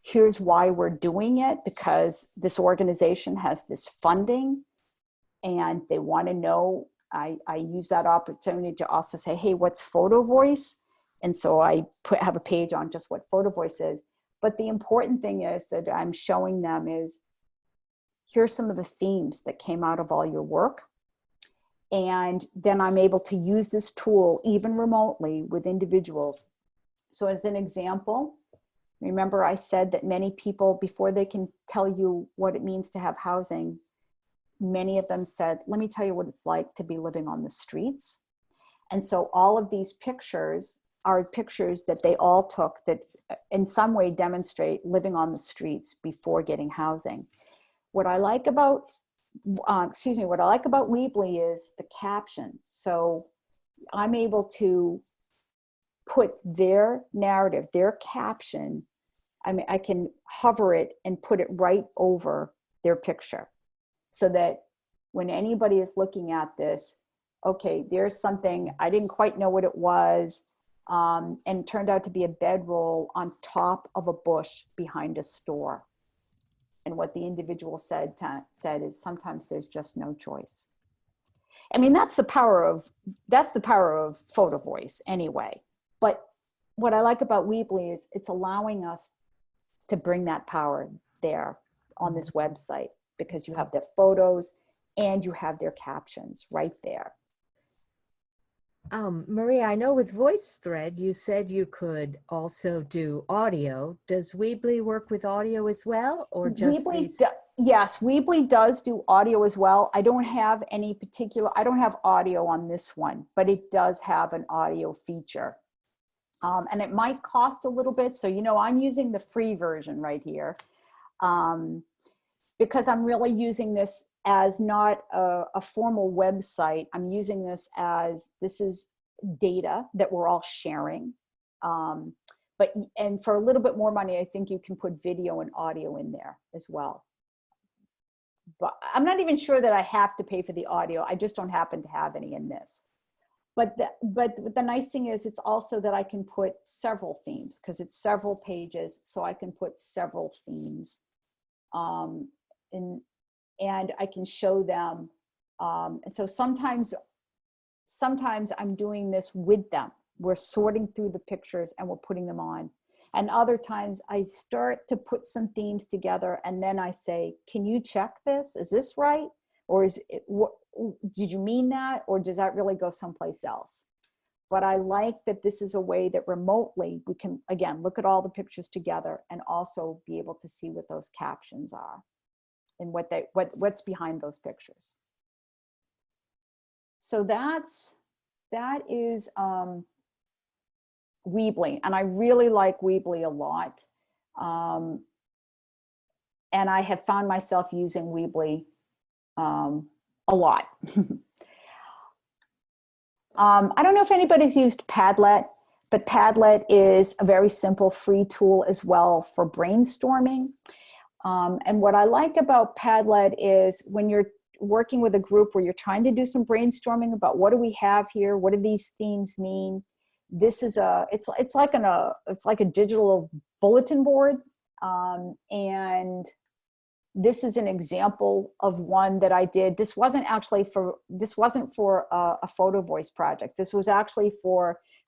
Here's why we're doing it, because this organization has this funding and they want to know. I use that opportunity to also say, hey, what's Photo Voice? And so I have a page on just what Photo Voice is. But the important thing is that I'm showing them is, here's some of the themes that came out of all your work. And then I'm able to use this tool even remotely with individuals. So as an example, remember I said that many people, before they can tell you what it means to have housing, many of them said, let me tell you what it's like to be living on the streets. And so all of these pictures are pictures that they all took that in some way demonstrate living on the streets before getting housing. What I like about, what I like about Weebly is the captions. So I'm able to put their narrative, their caption, I can hover it and put it right over their picture, so that when anybody is looking at this, okay, there's something, I didn't quite know what it was. and it turned out to be a bedroll on top of a bush behind a store. And what the individual said is sometimes there's just no choice. I mean, that's the power of photo voice anyway. But what I like about Weebly is it's allowing us to bring that power there on this website, because you have their photos and you have their captions right there. Maria, I know with VoiceThread, you said you could also do audio. Does Weebly work with audio as well, or just these? Yes, Weebly does do audio as well. I don't have audio on this one, but it does have an audio feature. And it might cost a little bit. So, I'm using the free version right here, because I'm really using this as not a formal website. I'm using this is data that we're all sharing. And for a little bit more money, I think you can put video and audio in there as well. But I'm not even sure that I have to pay for the audio. I just don't happen to have any in this. But the nice thing is it's also that I can put several themes, because it's several pages. So I can put several themes. And I can show them. And so sometimes I'm doing this with them. We're sorting through the pictures and we're putting them on. And other times I start to put some themes together, and then I say, can you check this? Is this right? Or did you mean that? Or does that really go someplace else? But I like that this is a way that remotely we can, again, look at all the pictures together and also be able to see what those captions are and what's behind those pictures. So that is Weebly, and I really like Weebly a lot. And I have found myself using Weebly a lot. I don't know if anybody's used Padlet, but Padlet is a very simple free tool as well for brainstorming. And what I like about Padlet is when you're working with a group where you're trying to do some brainstorming about what do we have here, what do these themes mean. This is it's like a digital bulletin board, and this is an example of one that I did. This wasn't for a photo voice project. This was actually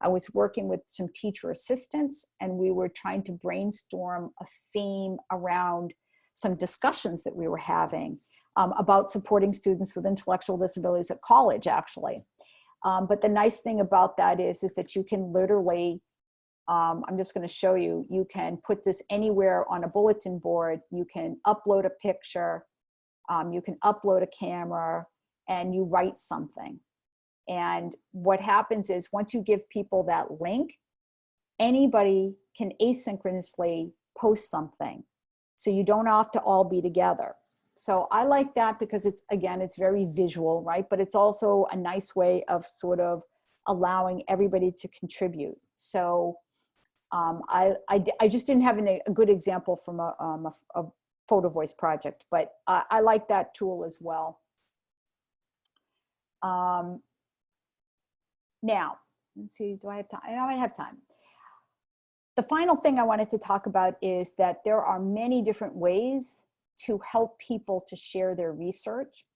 I was working with some teacher assistants, and we were trying to brainstorm a theme around some discussions that we were having about supporting students with intellectual disabilities at college, actually. But the nice thing about that is that you can literally, I'm just going to show you, you can put this anywhere on a bulletin board. You can upload a picture, you can upload a camera, and you write something. And what happens is once you give people that link, anybody can asynchronously post something. So you don't have to all be together. So I like that because it's very visual, right? But it's also a nice way of sort of allowing everybody to contribute. So I just didn't have a good example from a photo voice project, but I like that tool as well. Now, let's see, do I have time? I have time. The final thing I wanted to talk about is that there are many different ways to help people to share their research.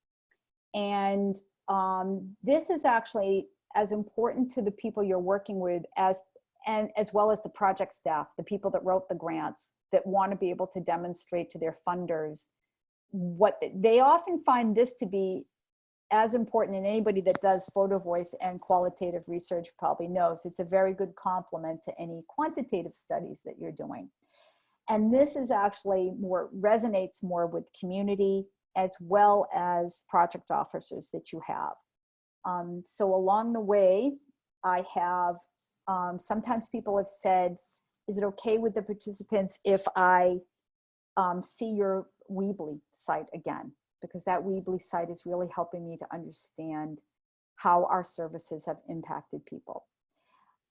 And this is actually as important to the people you're working with as well as the project staff, the people that wrote the grants, that want to be able to demonstrate to their funders what they often find this to be as important. And anybody that does photo voice and qualitative research probably knows it's a very good complement to any quantitative studies that you're doing. And this is actually resonates more with community as well as project officers that you have. So along the way, I have, sometimes people have said, is it okay with the participants if I see your Weebly site again? Because that Weebly site is really helping me to understand how our services have impacted people.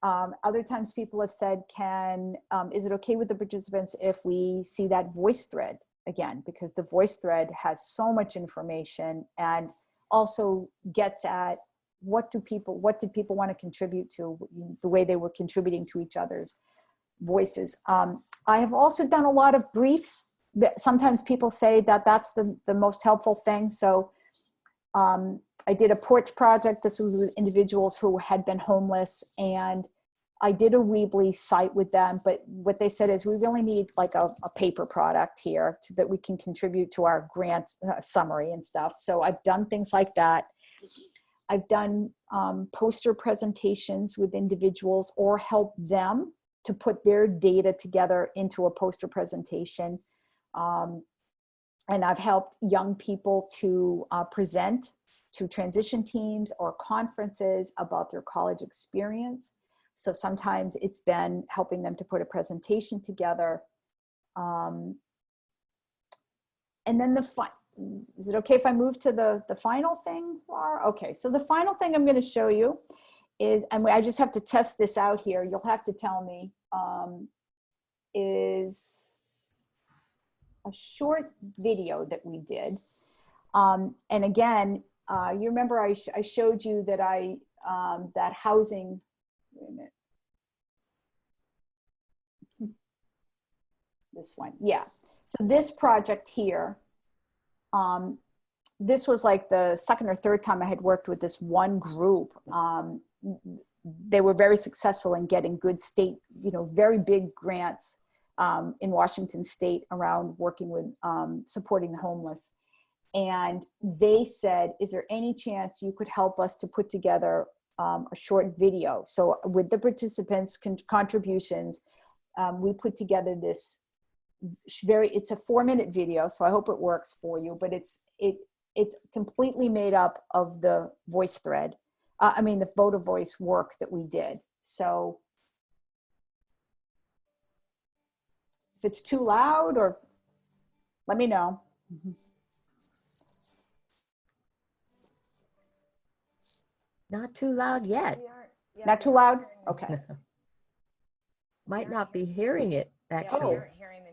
Other times people have said, is it okay with the participants if we see that VoiceThread again? Because the VoiceThread has so much information and also gets at what did people want to contribute to, the way they were contributing to each other's voices. I have also done a lot of briefs. Sometimes people say that that's the most helpful thing. So I did a porch project. This was with individuals who had been homeless, and I did a Weebly site with them, but what they said is we really need like a paper product here that we can contribute to our grant summary and stuff. So I've done things like that. I've done poster presentations with individuals or help them to put their data together into a poster presentation. And I've helped young people to present to transition teams or conferences about their college experience. So sometimes it's been helping them to put a presentation together. And then is it okay if I move to the final thing, Laura? Okay, so the final thing I'm gonna show you is, and I just have to test this out here, you'll have to tell me, is a short video that we did. And again, you remember I showed you that that housing, wait a minute. This one, yeah. So this project here, this was like the second or third time I had worked with this one group. They were very successful in getting good state, very big grants in Washington State around working with supporting the homeless. And they said, is there any chance you could help us to put together a short video? So with the participants' contributions, we put together this it's a 4-minute video, so I hope it works for you, but it's completely made up of the voice thread. The Voda Voice work that we did. So if it's too loud, or let me know. Not too loud yet. Not too loud? Okay. Might not be hearing it, actually.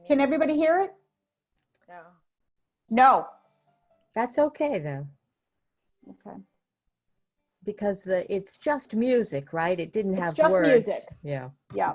Can everybody hear it? No. No. That's okay, though. Okay. Because it's just music, right? It didn't have It's just words. music. Yeah. Yeah.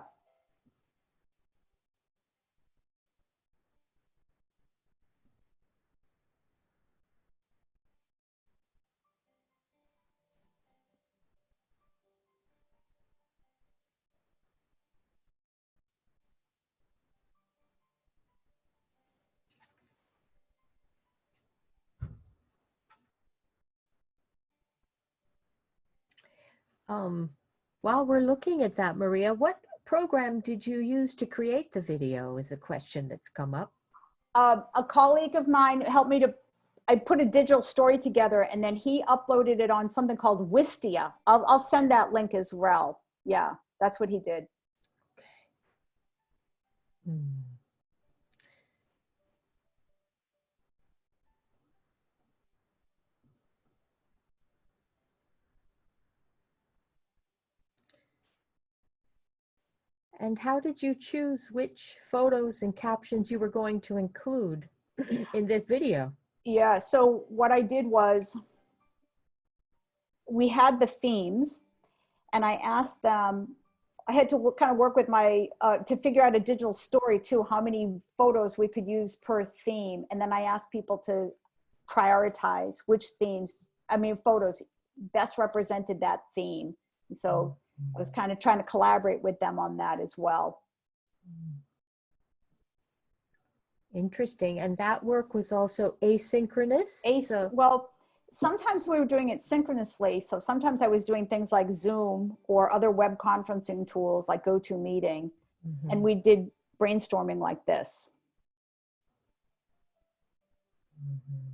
While we're looking at that, Maria, what program did you use to create the video is a question that's come up. A colleague of mine helped me I put a digital story together, and then he uploaded it on something called Wistia. I'll send that link as well. Yeah, that's what he did. Hmm. And how did you choose which photos and captions you were going to include in this video? Yeah, so what I did was we had the themes, and I asked them, I had to kind of work with to figure out a digital story too, how many photos we could use per theme. And then I asked people to prioritize which photos best represented that theme. And so I was kind of trying to collaborate with them on that as well. Interesting. And that work was also asynchronous? Well, sometimes we were doing it synchronously. So sometimes I was doing things like Zoom or other web conferencing tools like GoToMeeting. Mm-hmm. And we did brainstorming like this. Mm-hmm.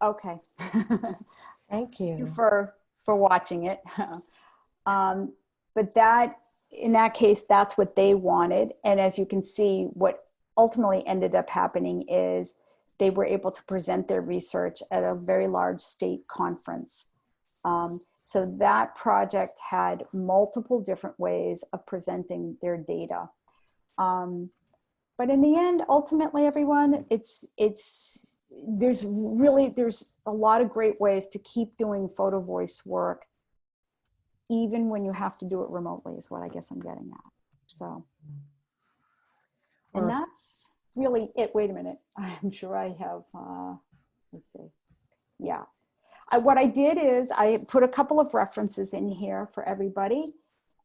Okay. Thank You you. for watching it. But that, in that case, that's what they wanted. And as you can see, what ultimately ended up happening is they were able to present their research at a very large state conference. So that project had multiple different ways of presenting their data. But in the end, ultimately, everyone, there's a lot of great ways to keep doing photo voice work, even when you have to do it remotely, is what I guess I'm getting at. So, and Well, that's really it. Wait a minute. I'm sure I have, let's see. Yeah. What I did is I put a couple of references in here for everybody.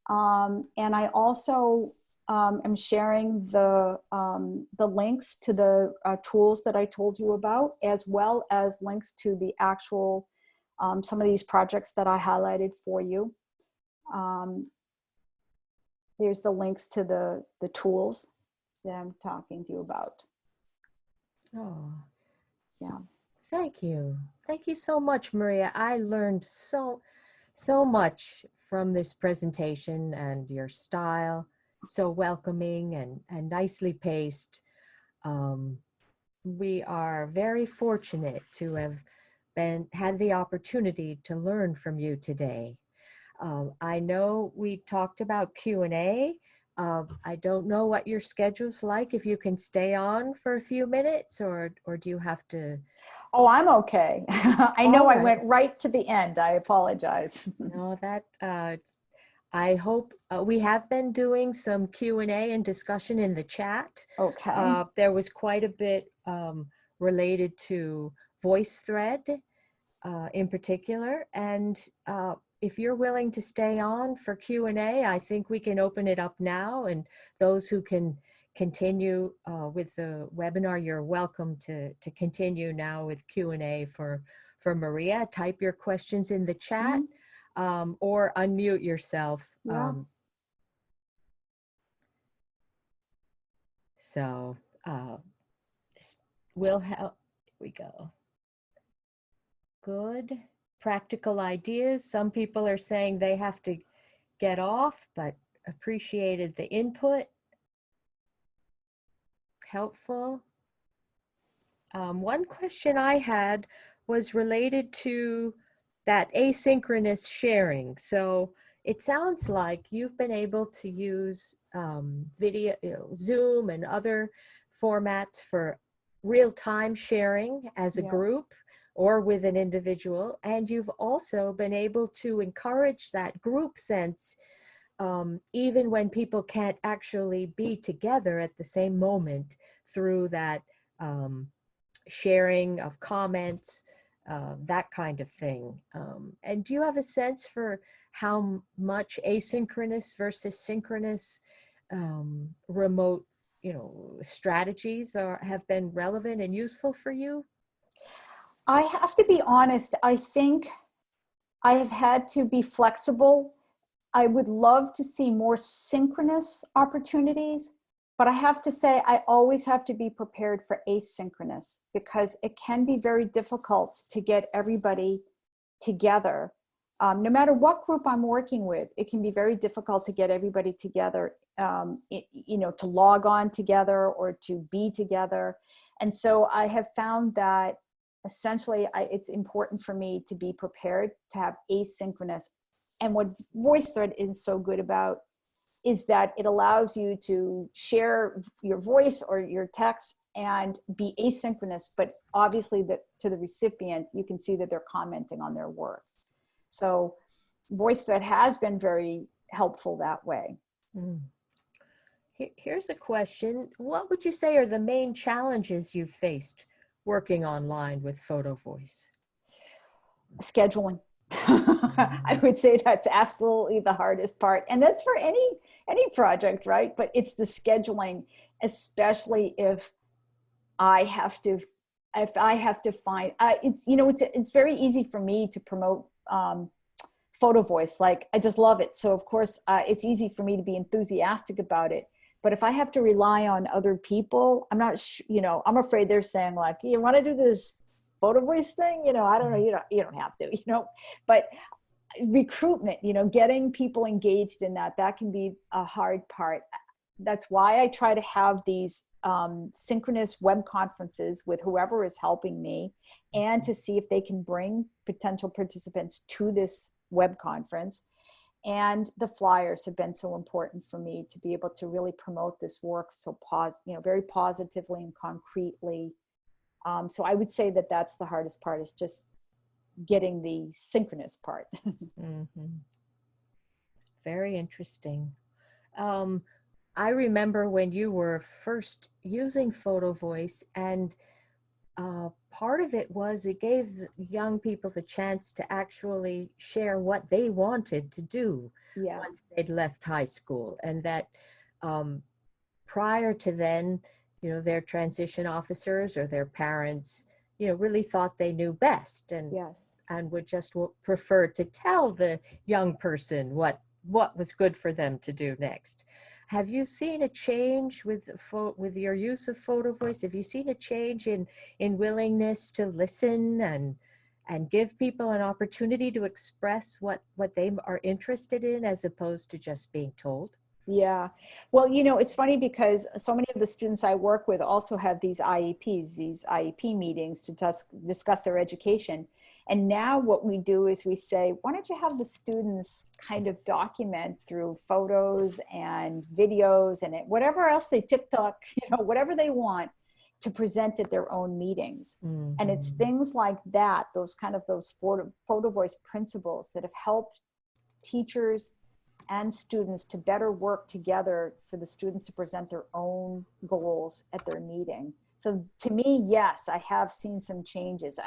And I also am sharing the links to the tools that I told you about, as well as links to the actual, some of these projects that I highlighted for you. Here's the links to the tools that I'm talking to you about. oh, Yeah. thank you. Thank you so much, Maria. I learned so much from this presentation, and your style, so welcoming and nicely paced. We are very fortunate to have had the opportunity to learn from you today. I know we talked about Q&A. I don't know what your schedule's like, if you can stay on for a few minutes, or do you have to? Oh, I'm okay. I know All I right. went right to the end. I apologize. No, that I hope we have been doing some Q&A and discussion in the chat. Okay. There was quite a bit related to VoiceThread in particular. And if you're willing to stay on for Q&A, I think we can open it up now. And those who can continue with the webinar, you're welcome to continue now with Q&A for Maria. Type your questions in the chat. Or unmute yourself. Yeah. So we'll help. Here we go. Good. Practical ideas. Some people are saying they have to get off, but appreciated the input. Helpful. One question I had was related to that asynchronous sharing. So it sounds like you've been able to use video, Zoom and other formats for real-time sharing as a group or with an individual. And you've also been able to encourage that group sense even when people can't actually be together at the same moment, through that sharing of comments, that kind of thing. And do you have a sense for how much asynchronous versus synchronous remote, strategies have been relevant and useful for you? I have to be honest. I think I have had to be flexible. I would love to see more synchronous opportunities, but I have to say I always have to be prepared for asynchronous, because it can be very difficult to get everybody together. No matter what group I'm working with, it can be very difficult to get everybody together, to log on together or to be together. And so I have found that essentially it's important for me to be prepared to have asynchronous. And what VoiceThread is so good about is that it allows you to share your voice or your text and be asynchronous, but obviously to the recipient, you can see that they're commenting on their work. So VoiceThread has been very helpful that way. Here's a question. What would you say are the main challenges you've faced working online with PhotoVoice? Scheduling. I would say that's absolutely the hardest part. And that's for any project, right? But it's the scheduling, especially if I have to find, it's very easy for me to promote PhotoVoice. Like, I just love it. So of course it's easy for me to be enthusiastic about it. But if I have to rely on other people, I'm not, I'm afraid they're saying like, you want to do this photo voice thing, I don't know, you don't have to, but recruitment, getting people engaged in that can be a hard part. That's why I try to have these synchronous web conferences with whoever is helping me, and to see if they can bring potential participants to this web conference. And the flyers have been so important for me to be able to really promote this work so very positively and concretely. So I would say that that's the hardest part, is just getting the synchronous part. Mhm. Very interesting. I remember when you were first using Photo Voice, and part of it was it gave young people the chance to actually share what they wanted to do Yeah. once they'd left high school, and that prior to then, their transition officers or their parents, really thought they knew best, and Yes. would just prefer to tell the young person what was good for them to do next. Have you seen a change with your use of Photo Voice? Have you seen a change in willingness to listen and give people an opportunity to express what they are interested in, as opposed to just being told? Yeah. Well, it's funny because so many of the students I work with also have these IEPs, these IEP meetings to discuss their education. And now what we do is we say, why don't you have the students kind of document through photos and videos and whatever else they TikTok, whatever they want to present at their own meetings. Mm-hmm. And it's things like that, those photo voice principles that have helped teachers and students to better work together for the students to present their own goals at their meeting. So to me, yes, I have seen some changes.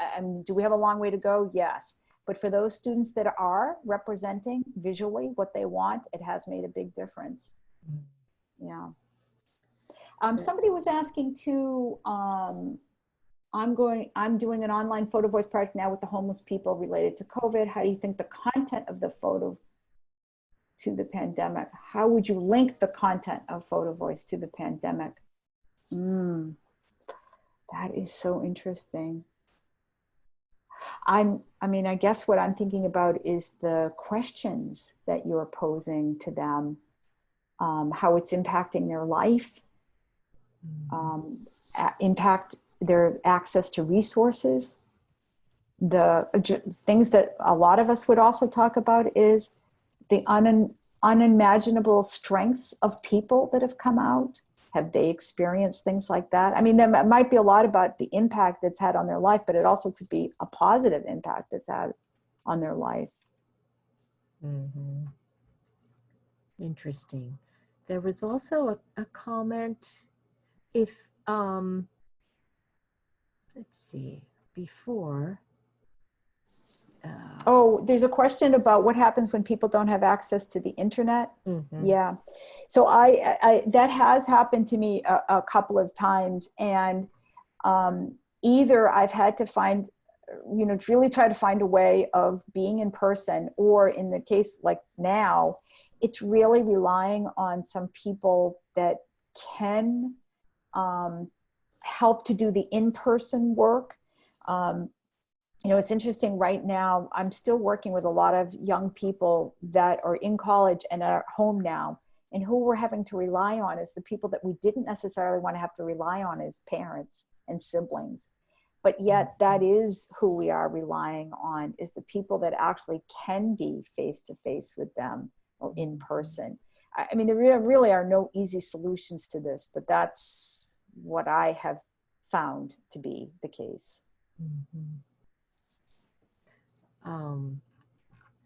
Do we have a long way to go? Yes. But for those students that are representing visually what they want, it has made a big difference. Yeah. Somebody was asking too, I'm doing an online photo voice project now with the homeless people related to COVID. How do you think the content of the photo to the pandemic? How would you link the content of Photo Voice to the pandemic? That is so interesting. I guess what I'm thinking about is the questions that you're posing to them, how it's impacting their life, impact their access to resources. The things that a lot of us would also talk about is the unimaginable strengths of people that have come out. Have they experienced things like that? There might be a lot about the impact it's had on their life, but it also could be a positive impact it's had on their life. Mm-hmm. Interesting. There was also a comment, if, let's see, before. There's a question about what happens when people don't have access to the internet. Mm-hmm. Yeah. So I that has happened to me a couple of times. And either I've had to find, really try to find a way of being in person, or in the case like now, it's really relying on some people that can help to do the in-person work. It's interesting right now, I'm still working with a lot of young people that are in college and are home now, and who we're having to rely on is the people that we didn't necessarily want to have to rely on as parents and siblings. But yet that is who we are relying on, is the people that actually can be face-to-face with them or in person. There really are no easy solutions to this, but that's what I have found to be the case. Mm-hmm.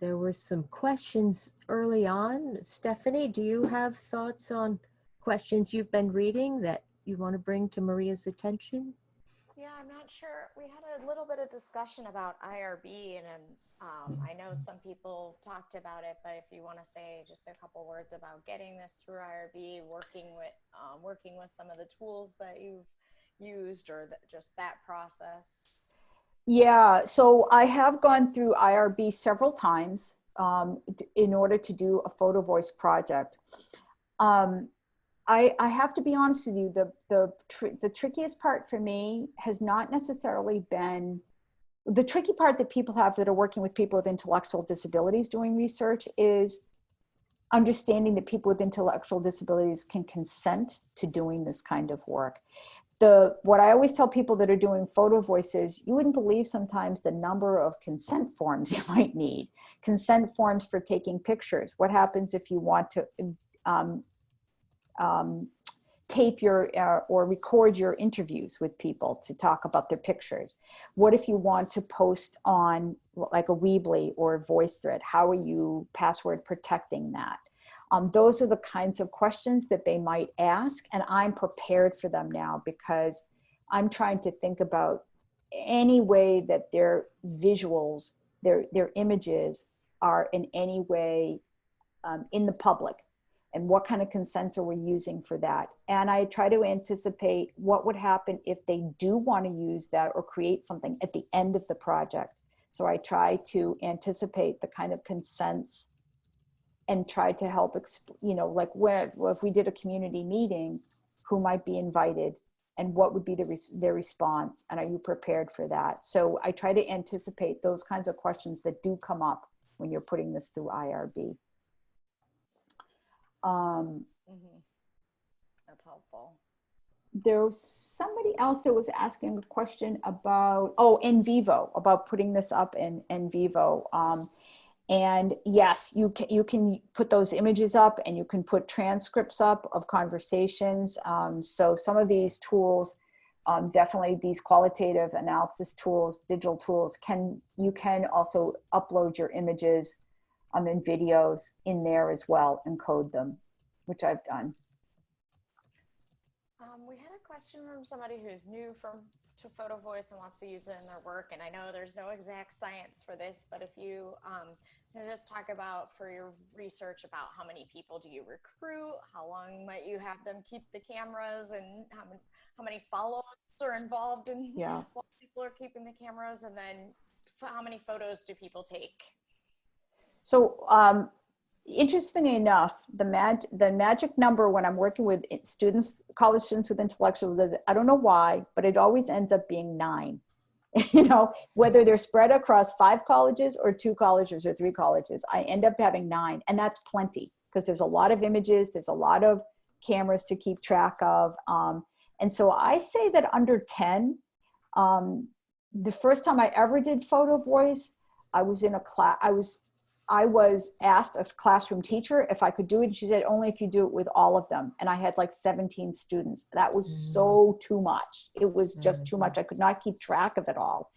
There were some questions early on. Stephanie, do you have thoughts on questions you've been reading that you want to bring to Maria's attention? Yeah, I'm not sure. We had a little bit of discussion about IRB, and I know some people talked about it, but if you want to say just a couple words about getting this through IRB, working with some of the tools that you've used, or just that process. Yeah, so I have gone through IRB several times in order to do a Photo Voice project. I have to be honest with you, the trickiest part for me has not necessarily been the tricky part that people have that are working with people with intellectual disabilities doing research is understanding that people with intellectual disabilities can consent to doing this kind of work. What I always tell people that are doing photo voices, you wouldn't believe sometimes the number of consent forms you might need. Consent forms for taking pictures. What happens if you want to tape your or record your interviews with people to talk about their pictures? What if you want to post on like a Weebly or VoiceThread? How are you password protecting that? Those are the kinds of questions that they might ask, and I'm prepared for them now because I'm trying to think about any way that their visuals, their images are in any way in the public, and what kind of consents are we using for that. And I try to anticipate what would happen if they do want to use that or create something at the end of the project. So I try to anticipate the kind of consents and try to help, like if we did a community meeting, who might be invited and what would be their response, and are you prepared for that? So I try to anticipate those kinds of questions that do come up when you're putting this through IRB. That's helpful. There was somebody else that was asking a question about, NVivo, about putting this up in NVivo. And yes, you can put those images up, and you can put transcripts up of conversations. So some of these tools, definitely these qualitative analysis tools, digital tools, you can also upload your images and videos in there as well and code them, which I've done. We had a question from somebody who's new to Photo Voice and wants to use it in their work. And I know there's no exact science for this, but if you just talk about for your research about how many people do you recruit, how long might you have them keep the cameras, and how many follow-ups are involved in while people are keeping the cameras, and then how many photos do people take? So interestingly enough, the magic number when I'm working with students, college students with intellectual disabilities, I don't know why, but it always ends up being 9. Whether they're spread across 5 colleges or 2 colleges or 3 colleges, I end up having 9, and that's plenty because there's a lot of images, there's a lot of cameras to keep track of, and so I say that under 10. The first time I ever did Photo Voice, I was in a class. I was asked a classroom teacher if I could do it. And she said, only if you do it with all of them. And I had like 17 students. That was so too much. It was just too much. I could not keep track of it all.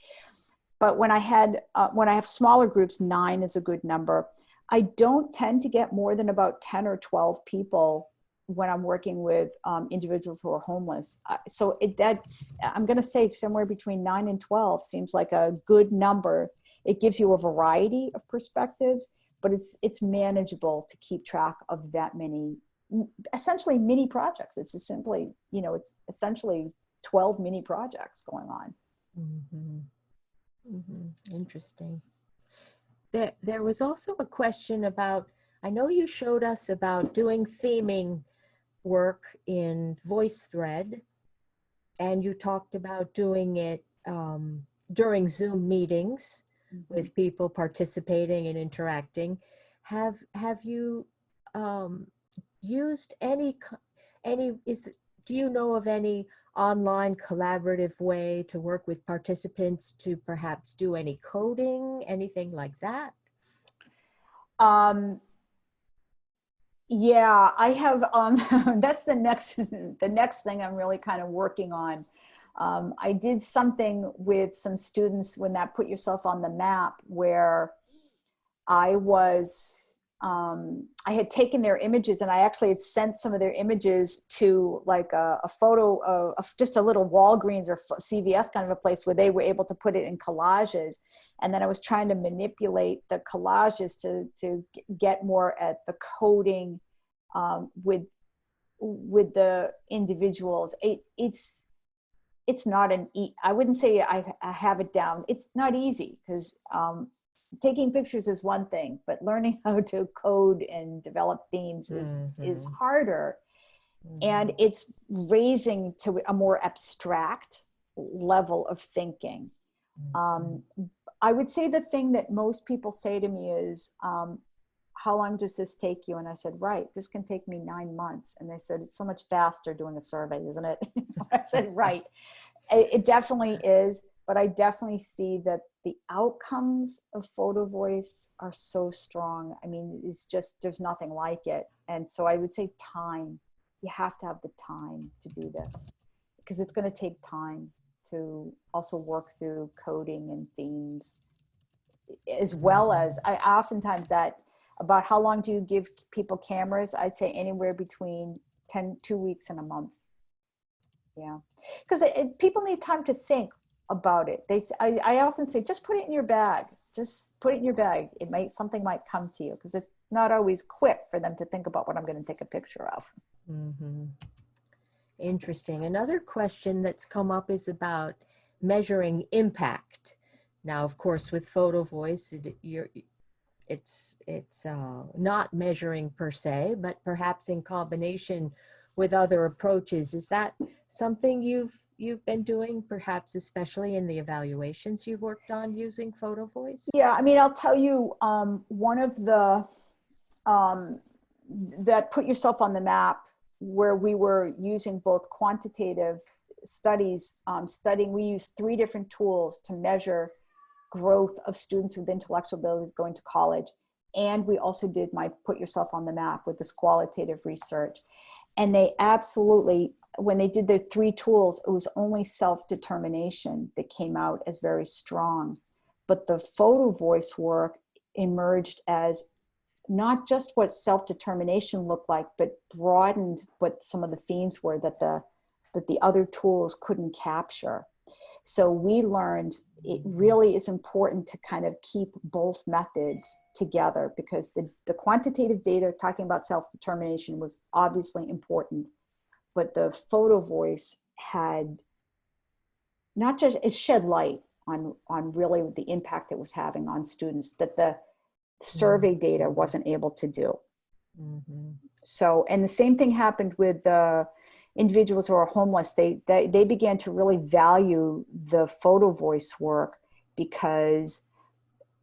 But when I have smaller groups, 9 is a good number. I don't tend to get more than about 10 or 12 people when I'm working with individuals who are homeless. So I'm going to say somewhere between 9 and 12 seems like a good number. It gives you a variety of perspectives, but it's manageable to keep track of that many, essentially mini projects. It's essentially 12 mini projects going on. Interesting. There was also a question about, I know you showed us about doing theming work in VoiceThread, and you talked about doing it during Zoom meetings with people participating and interacting. Have you used do you know of any online collaborative way to work with participants to perhaps do any coding, anything like that? Yeah, I have, that's the next thing I'm really kind of working on. I did something with some students when that Put Yourself on the Map, where I had taken their images, and I actually had sent some of their images to like a photo of just a little Walgreens or CVS kind of a place where they were able to put it in collages. And then I was trying to manipulate the collages to get more at the coding with the individuals. It's not I wouldn't say I have it down. It's not easy because taking pictures is one thing, but learning how to code and develop themes is harder. And it's raising to a more abstract level of thinking. I would say the thing that most people say to me is, how long does this take you? And I said, right, this can take me 9 months. And they said, it's so much faster doing a survey, isn't it? I said, right. It definitely is, but I definitely see that the outcomes of photo voice are so strong. I mean, it's just, there's nothing like it. And so I would say time. You have to have the time to do this because it's going to take time to also work through coding and themes, as well as I oftentimes that about how long do you give people cameras? I'd say anywhere between 2 weeks and a month. Yeah, because people need time to think about it. I often say, just put it in your bag. Just put it in your bag. Something might come to you because it's not always quick for them to think about what I'm going to take a picture of. Mm-hmm. Interesting. Another question that's come up is about measuring impact. Now, of course, with photo voice, it's not measuring per se, but perhaps in combination with other approaches. Is that something you've been doing, perhaps especially in the evaluations you've worked on using photo voice? Yeah, I mean, I'll tell you, one of the that put yourself on the map, where we were using both quantitative studies, we used 3 different tools to measure growth of students with intellectual abilities going to college. And we also did my put yourself on the map with this qualitative research. And they absolutely, when they did their 3 tools, it was only self-determination that came out as very strong. But the photo voice work emerged as not just what self-determination looked like, but broadened what some of the themes were that the other tools couldn't capture. So we learned it really is important to kind of keep both methods together, because the quantitative data talking about self-determination was obviously important, but the photo voice had not just, it shed light on really the impact it was having on students that the survey data wasn't able to do. Mm-hmm. So, and the same thing happened with the individuals who are homeless. They began to really value the photo voice work because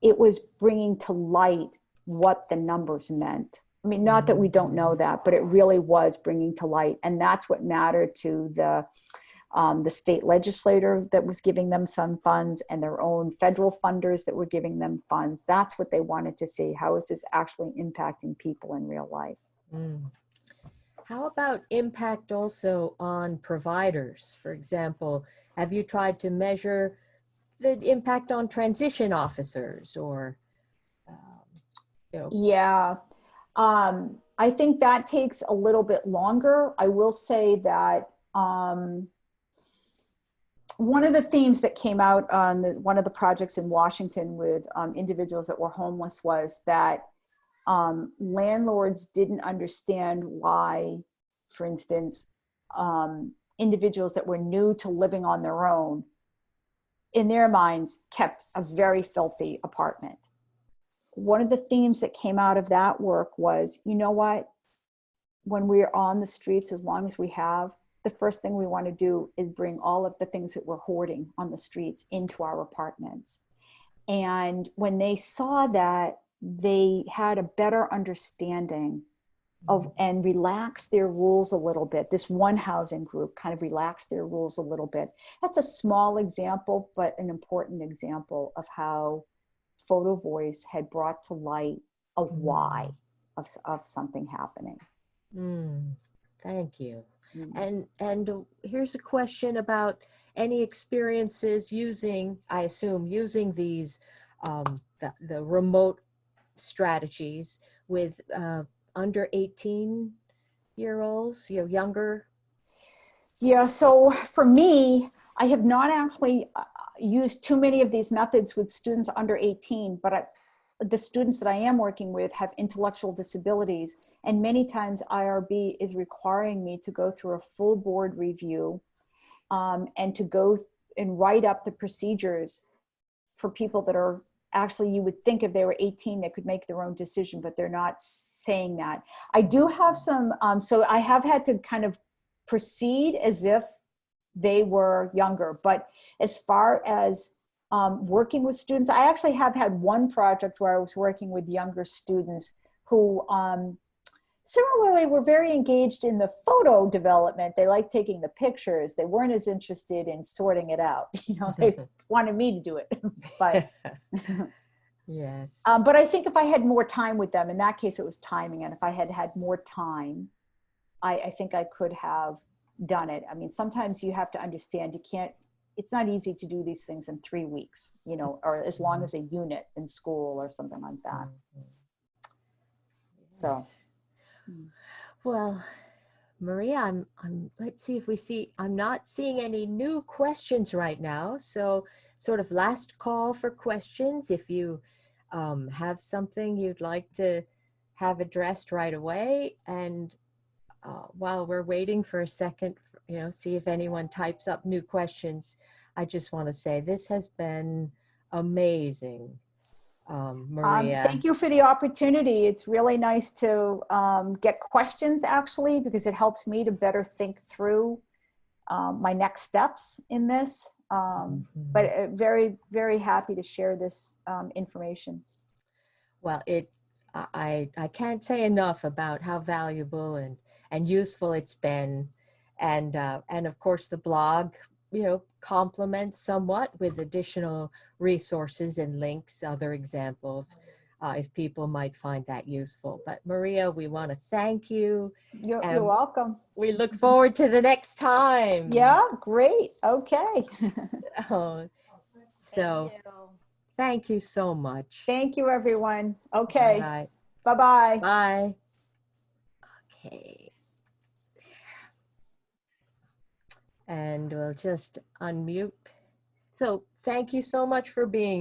it was bringing to light what the numbers meant. I mean, not that we don't know that, but it really was bringing to light. And that's what mattered to the state legislator that was giving them some funds and their own federal funders that were giving them funds. That's what they wanted to see. How is this actually impacting people in real life? Mm. How about impact also on providers? For example, have you tried to measure the impact on transition officers or, Yeah. I think that takes a little bit longer. I will say that one of the themes that came out on one of the projects in Washington with individuals that were homeless was that landlords didn't understand why, for instance, individuals that were new to living on their own, in their minds, kept a very filthy apartment. One of the themes that came out of that work was, you know what, when we're on the streets, as long as we have, the first thing we want to do is bring all of the things that we're hoarding on the streets into our apartments. And when they saw that, they had a better understanding of and relaxed their rules a little bit. This one housing group kind of relaxed their rules a little bit. That's a small example, but an important example of how photo voice had brought to light a why of something happening. Thank you. And here's a question about any experiences using, I assume, using these, the remote strategies with under 18-year-olds, younger? Yeah, so for me, I have not actually used too many of these methods with students under 18, but the students that I am working with have intellectual disabilities, and many times IRB is requiring me to go through a full board review and to go and write up the procedures for people that are actually, you would think if they were 18, they could make their own decision, but they're not saying that. I do have some, so I have had to kind of proceed as if they were younger, but as far as working with students. I actually have had one project where I was working with younger students who similarly were very engaged in the photo development. They liked taking the pictures. They weren't as interested in sorting it out. They wanted me to do it. But Yes. but I think if I had more time with them, in that case, it was timing. And if I had had more time, I think I could have done it. I mean, sometimes you have to understand it's not easy to do these things in 3 weeks, or as long as a unit in school or something like that. So, Yes. Well, Maria, let's see if I'm not seeing any new questions right now. So sort of last call for questions. If you have something you'd like to have addressed right away. And while we're waiting for a second, see if anyone types up new questions, I just want to say this has been amazing, Maria. thank you for the opportunity. It's really nice to get questions, actually, because it helps me to better think through my next steps in this. But very, very happy to share this information. Well, I can't say enough about how valuable and useful it's been, and of course the blog, complements somewhat with additional resources and links, other examples, if people might find that useful. But Maria, we want to thank you. You're welcome. We look forward to the next time. Yeah, great. Okay. So thank you so much. Thank you, everyone. Okay. Bye. Bye-bye. Bye. Okay. And we'll just unmute. So thank you so much for being